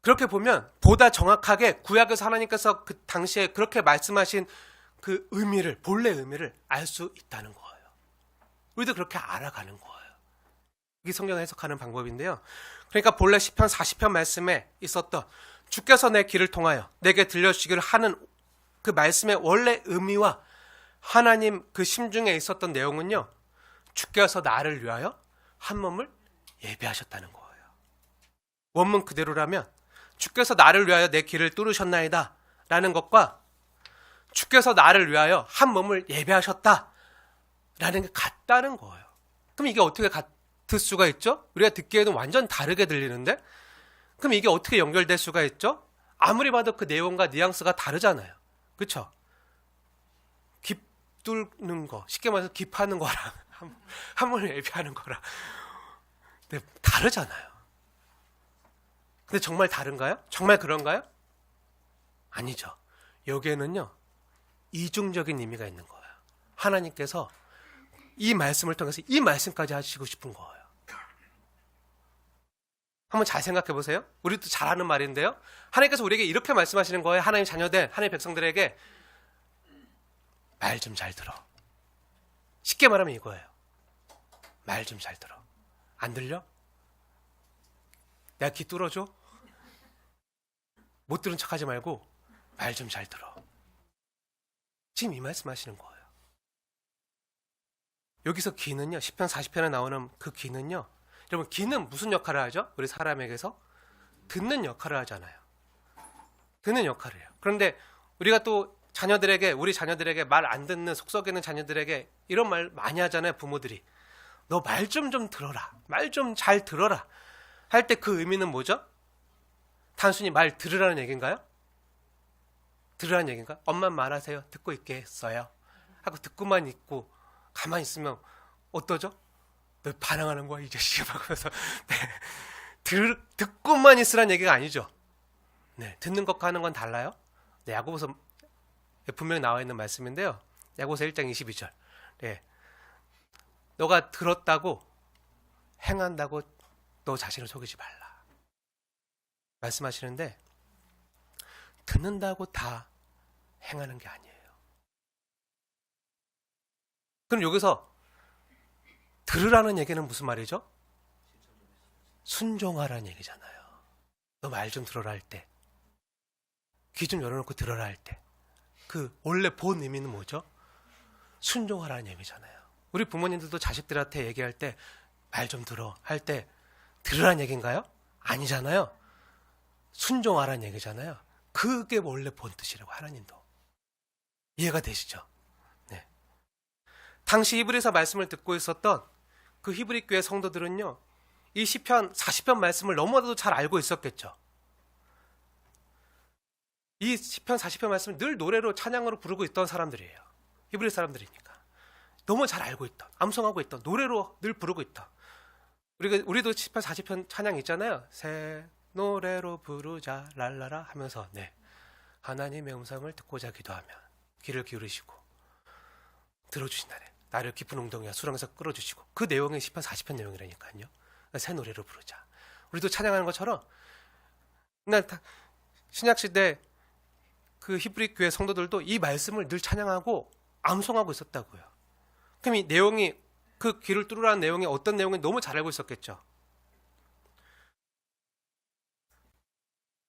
그렇게 보면 보다 정확하게 구약에서 하나님께서 그 당시에 그렇게 말씀하신 그 의미를, 본래 의미를 알 수 있다는 거예요. 우리도 그렇게 알아가는 거예요. 이게 성경 해석하는 방법인데요. 그러니까 본래 시편 40편 말씀에 있었던 주께서 내 길을 통하여 내게 들려주시기를 하는 그 말씀의 원래 의미와 하나님 그 심중에 있었던 내용은요, 주께서 나를 위하여 한 몸을 예배하셨다는 거예요. 원문 그대로라면 주께서 나를 위하여 내 길을 뚫으셨나이다 라는 것과 주께서 나를 위하여 한 몸을 예배하셨다 라는 게 같다는 거예요. 그럼 이게 어떻게 같을 수가 있죠? 우리가 듣기에는 완전 다르게 들리는데, 그럼 이게 어떻게 연결될 수가 있죠? 아무리 봐도 그 내용과 뉘앙스가 다르잖아요. 그렇죠? 뚫는 거, 쉽게 말해서 깁하는 거랑 한 몸을 예배하는 거랑 네, 다르잖아요. 근데 정말 다른가요? 정말 그런가요? 아니죠. 여기에는요 이중적인 의미가 있는 거예요. 하나님께서 이 말씀을 통해서 이 말씀까지 하시고 싶은 거예요. 한번 잘 생각해 보세요. 우리도 잘 아는 말인데요, 하나님께서 우리에게 이렇게 말씀하시는 거예요. 하나님 자녀된 하나님 백성들에게 말 좀 잘 들어. 쉽게 말하면 이거예요. 말 좀 잘 들어. 안 들려? 내가 귀 뚫어줘? 못 들은 척하지 말고 말 좀 잘 들어. 지금 이 말씀하시는 거예요. 여기서 귀는요, 시편 40편에 나오는 그 귀는요, 여러분 귀는 무슨 역할을 하죠? 우리 사람에게서 듣는 역할을 하잖아요. 듣는 역할을 해요. 그런데 우리가 또 우리 자녀들에게 말 안 듣는 속썩이는 자녀들에게 이런 말 많이 하잖아요. 부모들이 너 말 좀 들어라, 말 좀 잘 들어라 할 때 그 의미는 뭐죠? 단순히 말 들으라는 얘기인가요? 들으라는 얘기인가? 엄마 말하세요. 듣고 있겠어요 하고 듣고만 있고 가만히 있으면 어떠죠? 너 반항하는 거야 이 자식아 하면서 네. 듣고만 있으라는 얘기가 아니죠. 네, 듣는 것과 하는 건 달라요. 네, 야고보서 분명히 나와 있는 말씀인데요. 야고보서 1장 22절. 네, 너가 들었다고 행한다고 너 자신을 속이지 말라. 말씀하시는데 듣는다고 다 행하는 게 아니에요. 그럼 여기서 들으라는 얘기는 무슨 말이죠? 순종하라는 얘기잖아요. 너 말 좀 들어라 할 때, 귀 좀 열어놓고 들어라 할 때, 그 원래 본 의미는 뭐죠? 순종하라는 얘기잖아요. 우리 부모님들도 자식들한테 얘기할 때 말 좀 들어 할 때 들으라는 얘기인가요? 아니잖아요. 순종하라는 얘기잖아요. 그게 원래 본 뜻이라고 하나님도. 이해가 되시죠? 네. 당시 히브리서 말씀을 듣고 있었던 그 히브리 교회 성도들은요, 이 시편 40편 말씀을 너무나도 잘 알고 있었겠죠. 이 시편 40편 말씀을 늘 노래로 찬양으로 부르고 있던 사람들이에요. 히브리 사람들이니까. 너무 잘 알고 있던, 암송하고 있던, 노래로 늘 부르고 있던. 우리도 시편 40편 찬양 있잖아요. 새 노래로 부르자 랄라라 하면서, 네, 하나님의 음성을 듣고자 기도하면 귀를 기울이시고 들어주신다네. 나를 깊은 웅덩이와 수렁에서 끌어주시고. 그 내용이 시편 40편 내용이라니까요. 새 노래로 부르자. 우리도 찬양하는 것처럼 신약시대 그 히브리 교회 성도들도 이 말씀을 늘 찬양하고 암송하고 있었다고요. 그럼 이 내용이, 그 귀를 뚫으라는 내용이 어떤 내용인지 너무 잘 알고 있었겠죠.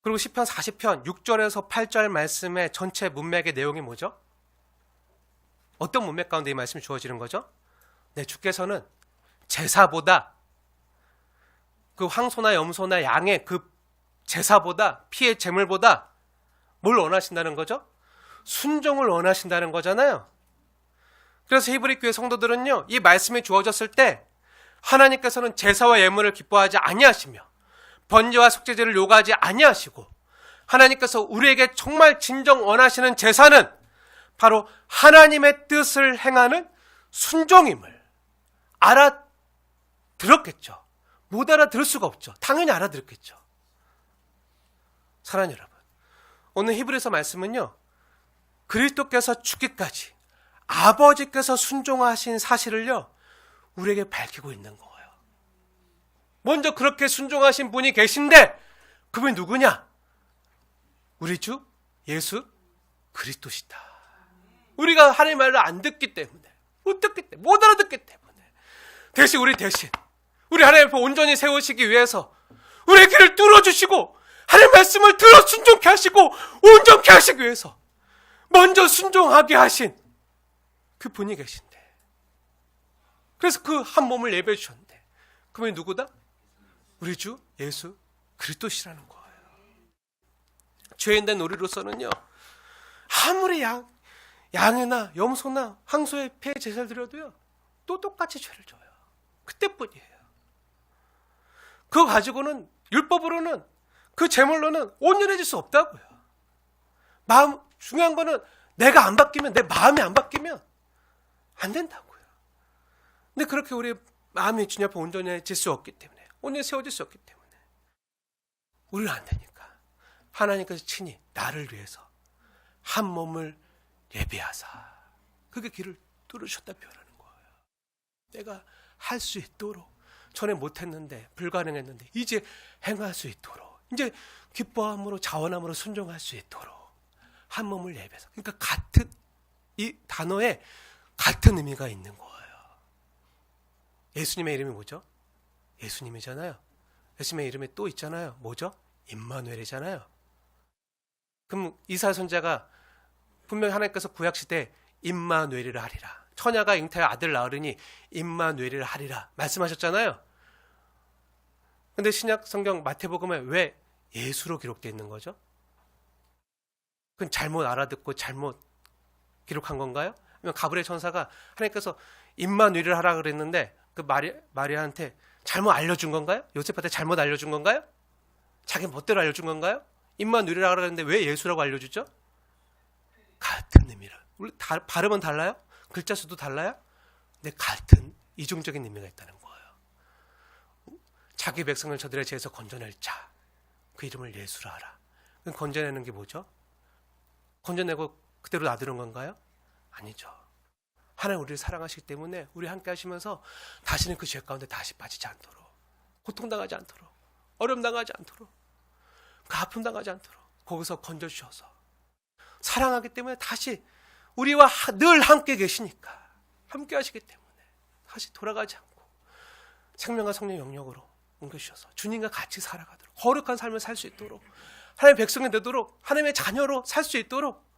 그리고 시편 40편 6절에서 8절 말씀의 전체 문맥의 내용이 뭐죠? 어떤 문맥 가운데 이 말씀이 주어지는 거죠? 네, 주께서는 제사보다, 그 황소나 염소나 양의 그 제사보다, 피의 제물보다 뭘 원하신다는 거죠? 순종을 원하신다는 거잖아요. 그래서 히브리 교회 성도들은요, 이 말씀이 주어졌을 때 하나님께서는 제사와 예물을 기뻐하지 아니하시며 번제와 속죄제를 요구하지 아니하시고, 하나님께서 우리에게 정말 진정 원하시는 제사는 바로 하나님의 뜻을 행하는 순종임을 알아들었겠죠. 못 알아들을 수가 없죠. 당연히 알아들었겠죠. 사랑하는 여러분, 오늘 히브리서 말씀은요, 그리스도께서 죽기까지 아버지께서 순종하신 사실을요, 우리에게 밝히고 있는 거예요. 먼저 그렇게 순종하신 분이 계신데 그분이 누구냐? 우리 주 예수 그리스도시다. 우리가 하나님의 말을 안 듣기 때문에, 못 듣기 때문에, 못 알아듣기 때문에 대신 우리 하나님 앞에 온전히 세우시기 위해서 우리의 귀를 뚫어주시고 하나님의 말씀을 들어 순종케 하시고 온전케 하시기 위해서 먼저 순종하게 하신 그 분이 계신데, 그래서 그 한 몸을 예배해 주셨는데 그분이 누구다? 우리 주 예수 그리스도시라는 거예요. 죄인된 우리로서는요, 아무리 양이나 염소나 황소의 폐 제사를 드려도요, 또 똑같이 죄를 져요. 그때뿐이에요. 그거 가지고는, 율법으로는, 그 제물로는 온전해질 수 없다고요. 중요한 거는 내가 안 바뀌면, 내 마음이 안 바뀌면 안 된다고요. 근데 그렇게 우리 마음이 주님 앞에 온전해질 수 없기 때문에, 온전히 세워질 수 없기 때문에 우리는 안 되니까 하나님께서 친히 나를 위해서 한 몸을 예비하사 그게 길을 뚫으셨다 표현하는 거예요. 내가 할 수 있도록, 전에 못했는데, 불가능했는데 이제 행할 수 있도록, 이제 기뻐함으로 자원함으로 순종할 수 있도록 한 몸을 예비해서. 그러니까 같은, 이 단어에 같은 의미가 있는 거예요. 예수님의 이름이 뭐죠? 예수님이잖아요. 예수님의 이름이 또 있잖아요. 뭐죠? 임마누엘이잖아요. 그럼 이스라엘 선지자가 분명히 하나님께서 구약시대 임마누엘이라 하리라, 처녀가 잉태할 아들 낳으리니 임마누엘이라 하리라 말씀하셨잖아요. 근데 신약 성경 마태복음에 왜 예수로 기록되어 있는 거죠? 그건 잘못 알아듣고 잘못 기록한 건가요? 아니면 가브리엘 천사가 하나님께서 임마누엘이라 하라 그랬는데 그 마리아한테 잘못 알려준 건가요? 요셉한테 잘못 알려준 건가요? 자기 멋대로 알려준 건가요? 임마누엘이라 그랬는데 왜 예수라고 알려주죠? 같은 의미라. 발음은 달라요? 글자 수도 달라요? 근데 같은 이중적인 의미가 있다는 거예요. 자기 백성을 저들의 죄에서 건져낼 자, 그 이름을 예수라 하라. 건져내는 게 뭐죠? 건져내고 그대로 놔두는 건가요? 아니죠. 하나님 우리를 사랑하시기 때문에 우리 함께 하시면서 다시는 그 죄 가운데 다시 빠지지 않도록, 고통당하지 않도록, 어려움당하지 않도록, 그 아픔당하지 않도록 거기서 건져주셔서 사랑하기 때문에 다시 우리와 늘 함께 계시니까, 함께 하시기 때문에 다시 돌아가지 않고 생명과 성령의 영역으로 옮겨주셔서 주님과 같이 살아가도록, 거룩한 삶을 살 수 있도록, 하나님의 백성이 되도록, 하나님의 자녀로 살 수 있도록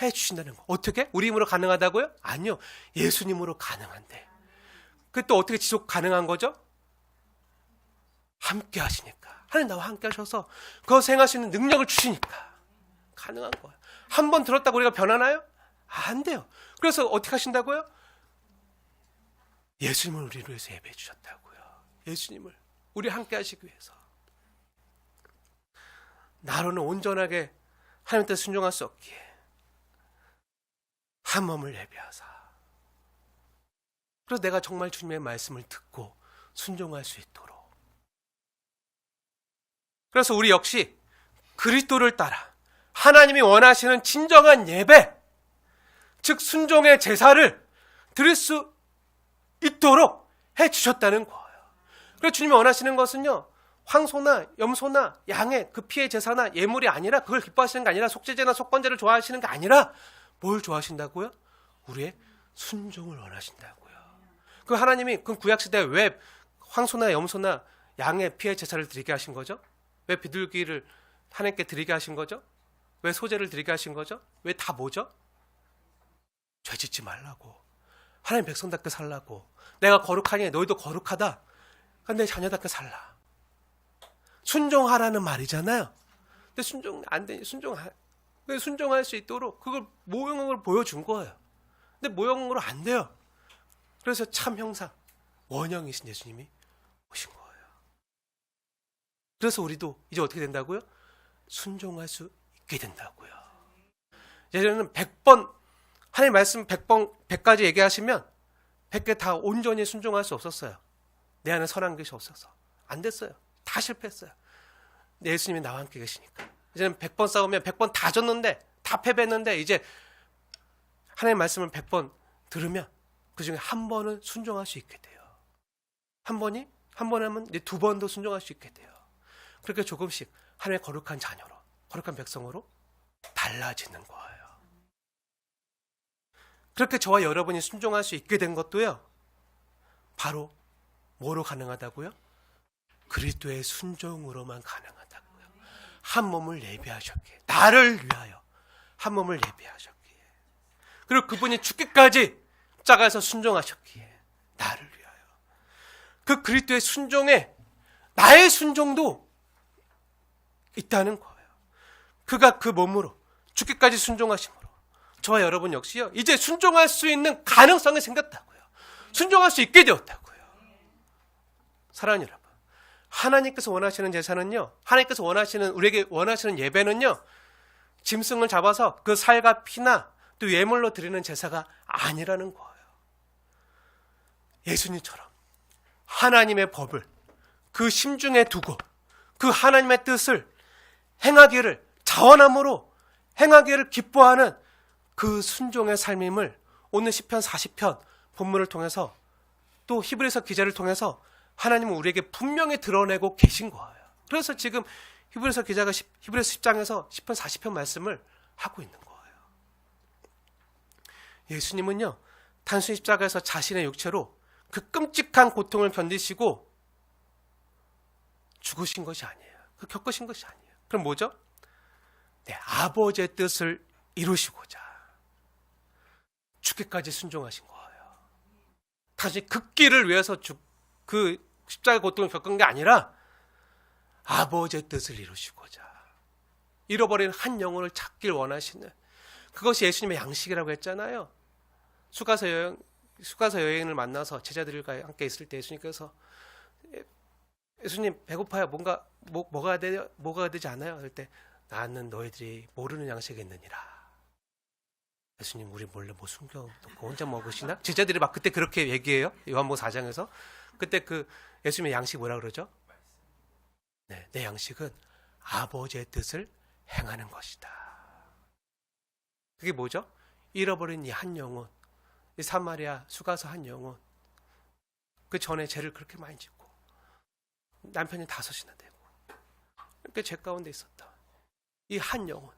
해주신다는 거. 어떻게? 우리 힘으로 가능하다고요? 아니요. 예수님으로 가능한데. 그게 또 어떻게 지속 가능한 거죠? 함께 하시니까. 하나님 나와 함께 하셔서 그것을 행할 수 있는 능력을 주시니까 가능한 거예요. 한 번 들었다고 우리가 변하나요? 안 돼요. 그래서 어떻게 하신다고요? 예수님을 우리를 위해서 예배해 주셨다고요. 예수님을 우리 함께 하시기 위해서. 나로는 온전하게 하나님 뜻에 순종할 수 없기에 한 몸을 예배하사. 그래서 내가 정말 주님의 말씀을 듣고 순종할 수 있도록. 그래서 우리 역시 그리스도를 따라 하나님이 원하시는 진정한 예배, 즉 순종의 제사를 드릴 수 있도록 해주셨다는 거예요. 그래서 주님이 원하시는 것은요, 황소나 염소나 양의 그 피의 제사나 예물이 아니라, 그걸 기뻐하시는 게 아니라, 속죄제나 속건제를 좋아하시는 게 아니라 뭘 좋아하신다고요? 우리의 순종을 원하신다고요. 그 하나님이 그 구약시대에 왜 황소나 염소나 양의 피의 제사를 드리게 하신 거죠? 왜 비둘기를 하나님께 드리게 하신 거죠? 왜 소제를 드리게 하신 거죠? 왜 다 뭐죠? 죄 짓지 말라고, 하나님 백성답게 살라고, 내가 거룩하니 너희도 거룩하다, 근데 자녀답게 살라, 순종하라는 말이잖아요. 근데 순종 안 되니, 순종할 수 있도록 그걸 모형으로 보여준 거예요. 근데 모형으로 안 돼요. 그래서 참 형상, 원형이신 예수님이 오신 거예요. 그래서 우리도 이제 어떻게 된다고요? 순종할 수 있게 된다고요. 예전에는 100번, 하나님 말씀 100가지 얘기하시면 100개 다 온전히 순종할 수 없었어요. 내 안에 선한 것이 없어서 안 됐어요. 다 실패했어요. 예수님이 나와 함께 계시니까. 이제는 100번 싸우면 100번 다 졌는데, 다 패배했는데, 이제 하나님의 말씀을 100번 들으면 그 중에 한 번은 순종할 수 있게 돼요. 한 번 하면 이제 두 번도 순종할 수 있게 돼요. 그렇게 조금씩 하나님의 거룩한 자녀로, 거룩한 백성으로 달라지는 거예요. 그렇게 저와 여러분이 순종할 수 있게 된 것도요, 바로 뭐로 가능하다고요? 그리스도의 순종으로만 가능하다고요. 한 몸을 예배하셨기에, 나를 위하여 한 몸을 예배하셨기에, 그리고 그분이 죽기까지 십자가에서 순종하셨기에 나를 위하여. 그 그리스도의 순종에 나의 순종도 있다는 거예요. 그가 그 몸으로 죽기까지 순종하심으로 저와 여러분 역시요, 이제 순종할 수 있는 가능성이 생겼다고요. 순종할 수 있게 되었다고요. 사랑하는 여러분, 하나님께서 원하시는 제사는요, 하나님께서 우리에게 원하시는 예배는요, 짐승을 잡아서 그 살과 피나 또 예물로 드리는 제사가 아니라는 거예요. 예수님처럼 하나님의 법을 그 심중에 두고 그 하나님의 뜻을 행하기를, 자원함으로 행하기를 기뻐하는 그 순종의 삶임을 오늘 시편 40편 본문을 통해서, 또 히브리서 기자를 통해서 하나님은 우리에게 분명히 드러내고 계신 거예요. 그래서 지금 히브리서 기자가 히브리서 10장에서 시편 40편 말씀을 하고 있는 거예요. 예수님은요, 단순히 십자가에서 자신의 육체로 그 끔찍한 고통을 견디시고 죽으신 것이 아니에요. 그 겪으신 것이 아니에요. 그럼 뭐죠? 네, 아버지의 뜻을 이루시고자 죽기까지 순종하신 거예요. 다시 그 길을 위해서 그 십자가의 고통을 겪은 게 아니라 아버지의 뜻을 이루시고자 잃어버린 한 영혼을 찾길 원하시는, 그것이 예수님의 양식이라고 했잖아요. 수가서 여인을 만나서 제자들과 함께 있을 때 예수님께서, 예수님 배고파요. 뭔가 뭐가 되지 않아요? 그럴 때, 나는 너희들이 모르는 양식이 있느니라. 예수님 우리 몰래 뭐 숨겨놓고 혼자 먹으시나? 제자들이 막 그때 그렇게 얘기해요. 요한복음 4장에서. 그때 그 예수님의 양식 뭐라 그러죠? 네, 내 양식은 아버지의 뜻을 행하는 것이다. 그게 뭐죠? 잃어버린 이 한 영혼, 이 사마리아 수가서 한 영혼, 그 전에 죄를 그렇게 많이 짓고 남편이 5이나 되고 이렇게 죄 가운데 있었다. 이 한 영혼,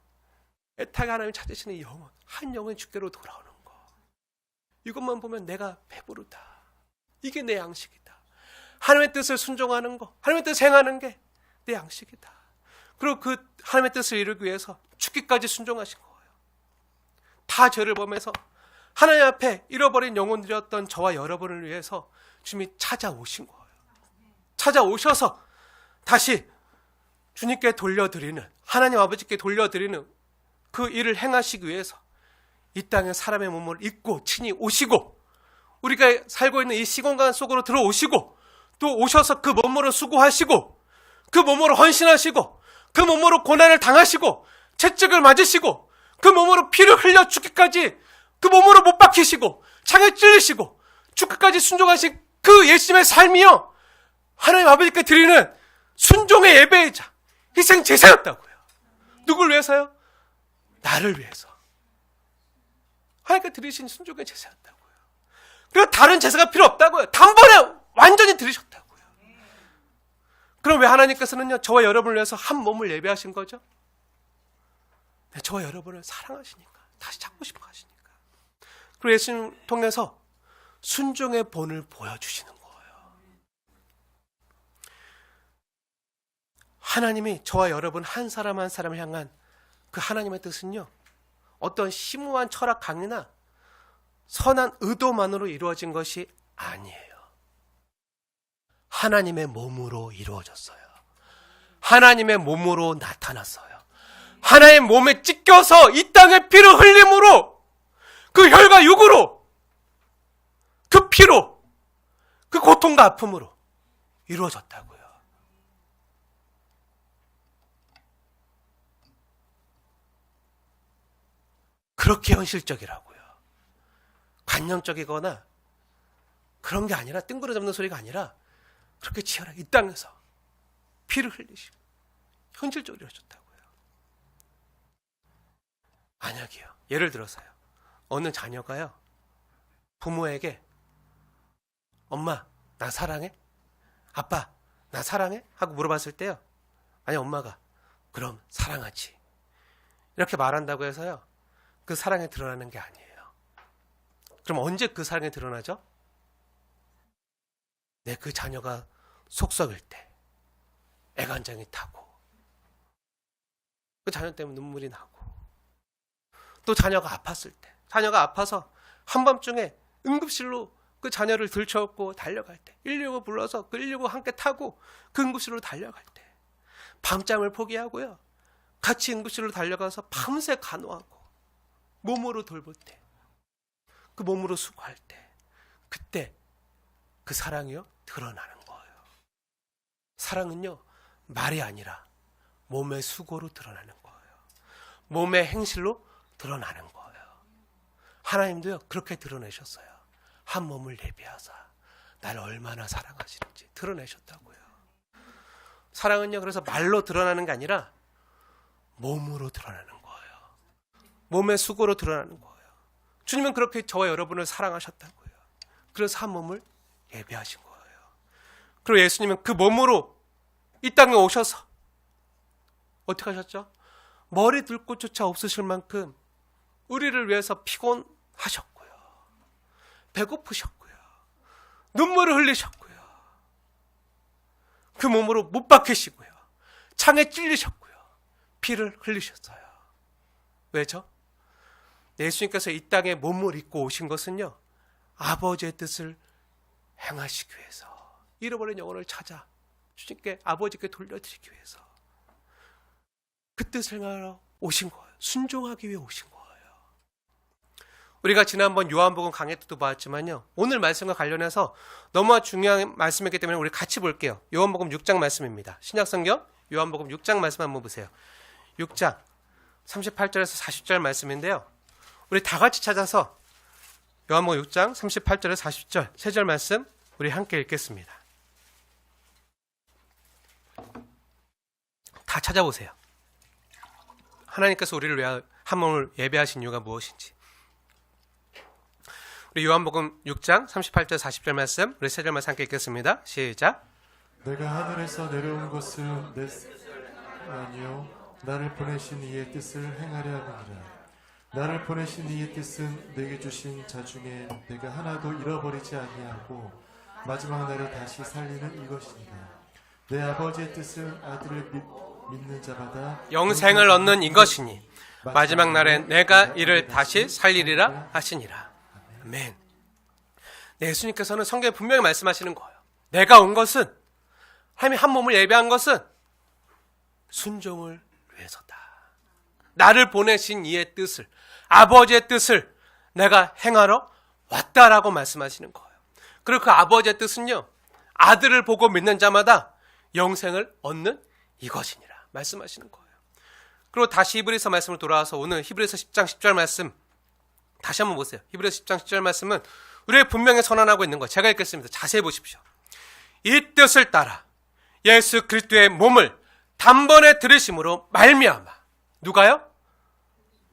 애타게 하나님 찾으시는 이 영혼, 한 영혼이 주께로 돌아오는 거, 이것만 보면 내가 배부르다. 이게 내 양식이다. 하나님의 뜻을 순종하는 거, 하나님의 뜻을 행하는 게 내 양식이다. 그리고 그 하나님의 뜻을 이루기 위해서 죽기까지 순종하신 거예요. 다 죄를 범해서 하나님 앞에 잃어버린 영혼들이었던 저와 여러분을 위해서 주님이 찾아오신 거예요. 찾아오셔서 다시 주님께 돌려드리는, 하나님 아버지께 돌려드리는 그 일을 행하시기 위해서 이 땅에 사람의 몸을 입고 친히 오시고, 우리가 살고 있는 이 시공간 속으로 들어오시고, 또 오셔서 그 몸으로 수고하시고, 그 몸으로 헌신하시고, 그 몸으로 고난을 당하시고, 채찍을 맞으시고, 그 몸으로 피를 흘려 죽기까지 그 몸으로 못 박히시고, 창에 찔리시고, 죽기까지 순종하신 그 예수님의 삶이요, 하나님 아버지께 드리는 순종의 예배이자 희생 제사였다고요. 누굴 위해서요? 나를 위해서. 하나님께 드리신 순종의 제사였다고요. 그리고 다른 제사가 필요 없다고요. 단번에 완전히 드리셨다고요. 그럼 왜 하나님께서는요, 저와 여러분을 위해서 한 몸을 예배하신 거죠? 네, 저와 여러분을 사랑하시니까, 다시 찾고 싶어 하시니까. 그리고 예수님 통해서 순종의 본을 보여주시는 거예요. 하나님이 저와 여러분 한 사람 한 사람을 향한 그 하나님의 뜻은요, 어떤 심오한 철학 강의나 선한 의도만으로 이루어진 것이 아니에요. 하나님의 몸으로 이루어졌어요. 하나님의 몸으로 나타났어요. 하나님의 몸에 찢겨서 이 땅에 피를 흘림으로, 그 혈과 육으로, 그 피로, 그 고통과 아픔으로 이루어졌다고요. 그렇게 현실적이라고요. 관념적이거나 그런 게 아니라, 뜬구름 잡는 소리가 아니라 그렇게 치열하게 이 땅에서 피를 흘리시고 현실적으로 이루어졌다고요. 만약이요, 예를 들어서요, 어느 자녀가요, 부모에게 엄마 나 사랑해? 아빠 나 사랑해? 하고 물어봤을 때요, 아니 엄마가 그럼 사랑하지, 이렇게 말한다고 해서요, 그 사랑이 드러나는 게 아니에요. 그럼 언제 그 사랑이 드러나죠? 네, 그 자녀가 속썩일 때, 애간장이 타고, 그 자녀 때문에 눈물이 나고, 또 자녀가 아팠을 때, 자녀가 아파서 한밤중에 응급실로 그 자녀를 들쳐업고 달려갈 때, 119 불러서 그 119 함께 타고 그 응급실로 달려갈 때, 밤잠을 포기하고요, 같이 응급실로 달려가서 밤새 간호하고 몸으로 돌볼 때, 그 몸으로 수고할 때, 그때 그 사랑이요, 드러나는 거예요. 사랑은요, 말이 아니라 몸의 수고로 드러나는 거예요. 몸의 행실로 드러나는 거예요. 하나님도요, 그렇게 드러내셨어요. 한 몸을 예비하사 나를 얼마나 사랑하시는지 드러내셨다고요. 사랑은요, 그래서 말로 드러나는 게 아니라 몸으로 드러나는 거예요. 몸의 수고로 드러나는 거예요. 주님은 그렇게 저와 여러분을 사랑하셨다고요. 그래서 한 몸을 예배하신 거예요. 그리고 예수님은 그 몸으로 이 땅에 오셔서 어떻게 하셨죠? 머리 둘 곳조차 없으실 만큼 우리를 위해서 피곤하셨고요, 배고프셨고요, 눈물을 흘리셨고요, 그 몸으로 못 박히시고요, 창에 찔리셨고요, 피를 흘리셨어요. 왜죠? 예수님께서 이 땅에 몸을 입고 오신 것은요, 아버지의 뜻을 행하시기 위해서, 잃어버린 영혼을 찾아 주님께, 아버지께 돌려드리기 위해서 그 뜻을 행하러 오신 거예요. 순종하기 위해 오신 거예요. 우리가 지난번 요한복음 강의 때도 봤지만요, 오늘 말씀과 관련해서 너무 중요한 말씀이기 때문에 우리 같이 볼게요. 요한복음 6장 말씀입니다. 신약성경 요한복음 6장 말씀 한번 보세요. 6장 38절에서 40절 말씀인데요, 우리 다 같이 찾아서 요한복음 6장 38절에서 40절 세 절 말씀 우리 함께 읽겠습니다. 다 찾아보세요. 하나님께서 우리를 위하여 한 몸을 예배하신 이유가 무엇인지. 우리 요한복음 6장 38절 40절 말씀 우리 세 절 말씀 함께 읽겠습니다. 시작. 내가 하늘에서 내려온 것은 내 아니요 나를 보내신 이의 뜻을 행하려 함이니라. 나를 보내신 이의 뜻은 내게 주신 자 중에 내가 하나도 잃어버리지 아니하고 마지막 날에 다시 살리는 이것이니라. 내 아버지의 뜻은 아들을 믿는 자마다 영생을 얻는 이것이니 마지막 날에 내가 이를 다시 살리리라 하시니라. 아멘. 네, 예수님께서는 성경에 분명히 말씀하시는 거예요. 내가 온 것은, 하나님이 한 몸을 예배한 것은 순종을 위해서다. 나를 보내신 이의 뜻을, 아버지의 뜻을 내가 행하러 왔다라고 말씀하시는 거예요. 그리고 그 아버지의 뜻은요, 아들을 보고 믿는 자마다 영생을 얻는 이것이니라 말씀하시는 거예요. 그리고 다시 히브리서 말씀을 돌아와서 오늘 히브리서 10장 10절 말씀 다시 한번 보세요. 히브리서 10장 10절 말씀은 우리의 분명히 선언하고 있는 거예요. 제가 읽겠습니다. 자세히 보십시오. 이 뜻을 따라 예수 그리스도의 몸을 단번에 들으심으로 말미암아 누가요?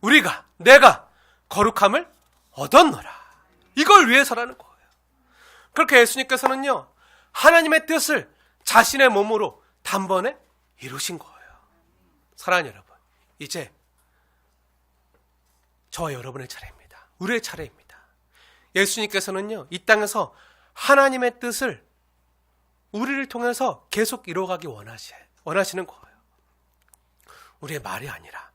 우리가 내가 거룩함을 얻었노라. 이걸 위해서라는 거예요. 그렇게 예수님께서는요, 하나님의 뜻을 자신의 몸으로 단번에 이루신 거예요. 사랑하는 여러분, 이제 저와 여러분의 차례입니다. 우리의 차례입니다. 예수님께서는요, 이 땅에서 하나님의 뜻을 우리를 통해서 계속 이루어가기 원하시는 거예요. 우리의 말이 아니라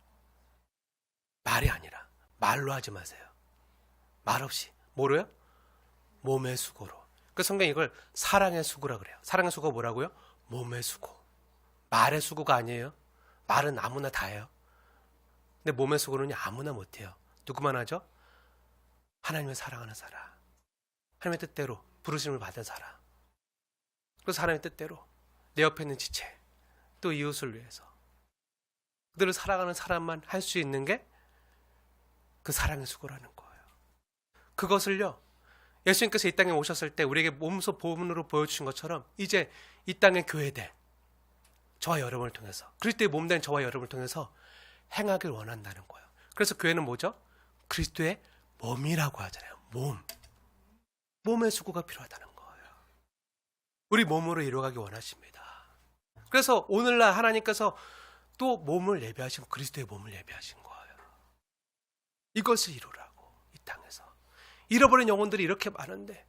말로 하지 마세요. 말 없이 뭐로요? 몸의 수고로. 그 성경이 이걸 사랑의 수고라 그래요. 사랑의 수고가 뭐라고요? 몸의 수고. 말의 수고가 아니에요. 말은 아무나 다 해요. 근데 몸의 수고는 아무나 못해요. 누구만 하죠? 하나님을 사랑하는 사람, 하나님의 뜻대로 부르심을 받은 사람, 그래서 하나님의 뜻대로 내 옆에 있는 지체, 또 이웃을 위해서 그들을 사랑하는 사람만 할 수 있는 게 그 사랑의 수고라는 거예요. 그것을요, 예수님께서 이 땅에 오셨을 때 우리에게 몸소 보문으로 보여주신 것처럼 이제 이 땅의 교회들, 저와 여러분을 통해서, 그리스도의 몸된 저와 여러분을 통해서 행하길 원한다는 거예요. 그래서 교회는 뭐죠? 그리스도의 몸이라고 하잖아요. 몸의 수고가 필요하다는 거예요. 우리 몸으로 이루어가기 원하십니다. 그래서 오늘날 하나님께서 또 몸을 예배하시고 그리스도의 몸을 예배하신 거예요. 이것을 이루라고, 이 땅에서. 잃어버린 영혼들이 이렇게 많은데,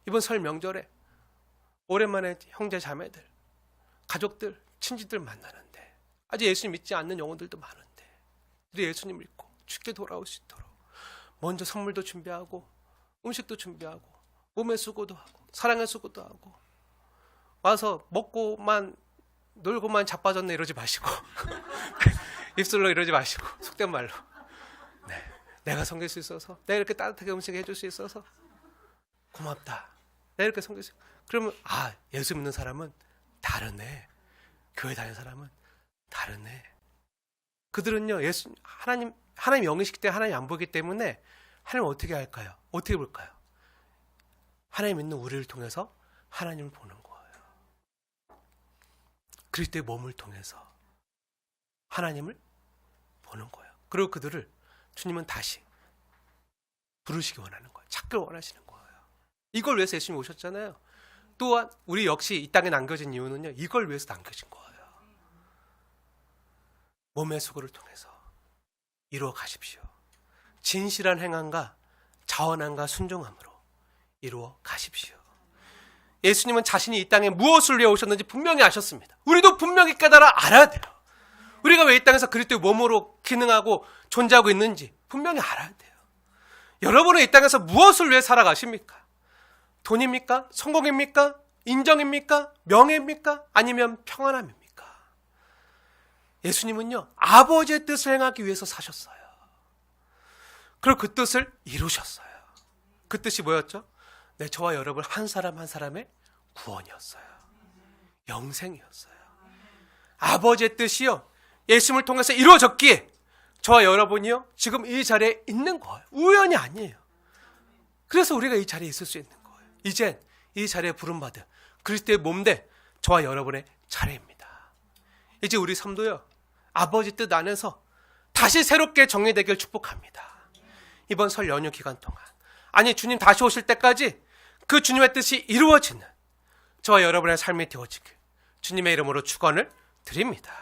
이번 설 명절에 오랜만에 형제 자매들, 가족들, 친지들 만나는데 아직 예수님 믿지 않는 영혼들도 많은데, 우리 예수님 믿고 쉽게 돌아올 수 있도록 먼저 선물도 준비하고 음식도 준비하고 몸의 수고도 하고 사랑의 수고도 하고 와서 먹고만 놀고만 자빠졌네 이러지 마시고 입술로 이러지 마시고 속된 말로, 네, 내가 섬길 수 있어서, 내가 이렇게 따뜻하게 음식 해줄 수 있어서 고맙다, 내가 이렇게 섬길 수 있어. 그러면 예수 믿는 사람은 다르네, 교회 다니는 사람은 다르네. 그들은요, 하나님 영이시기 때문에 하나님 안 보기 때문에 하나님 어떻게 할까요? 어떻게 볼까요? 하나님 믿는 우리를 통해서 하나님을 보는 거예요. 그리스도의 몸을 통해서 하나님을 보는 거예요. 그리고 그들을 주님은 다시 부르시기 원하는 거예요. 찾길 원하시는 거예요. 이걸 위해서 예수님이 오셨잖아요. 또한 우리 역시 이 땅에 남겨진 이유는요, 이걸 위해서 남겨진 거예요. 몸의 수고를 통해서 이루어 가십시오. 진실한 행함과 자원함과 순종함으로 이루어 가십시오. 예수님은 자신이 이 땅에 무엇을 위해 오셨는지 분명히 아셨습니다. 우리도 분명히 깨달아 알아야 돼요. 우리가 왜 이 땅에서 그리스도의 몸으로 기능하고 존재하고 있는지 분명히 알아야 돼요. 여러분은 이 땅에서 무엇을 위해 살아가십니까? 돈입니까? 성공입니까? 인정입니까? 명예입니까? 아니면 평안함입니까? 예수님은요, 아버지의 뜻을 행하기 위해서 사셨어요. 그리고 그 뜻을 이루셨어요. 그 뜻이 뭐였죠? 저와 여러분 한 사람 한 사람의 구원이었어요. 영생이었어요. 아버지의 뜻이요, 예수님을 통해서 이루어졌기에 저와 여러분이요, 지금 이 자리에 있는 거예요. 우연이 아니에요. 그래서 우리가 이 자리에 있을 수 있는 거예요. 이젠 이 자리에 부름받은 그리스도의 몸된 저와 여러분의 차례입니다. 이제 우리 삶도요, 아버지 뜻 안에서 다시 새롭게 정리되길 축복합니다. 이번 설 연휴 기간 동안, 아니 주님 다시 오실 때까지 그 주님의 뜻이 이루어지는 저와 여러분의 삶이 되어지길 주님의 이름으로 축원을 드립니다.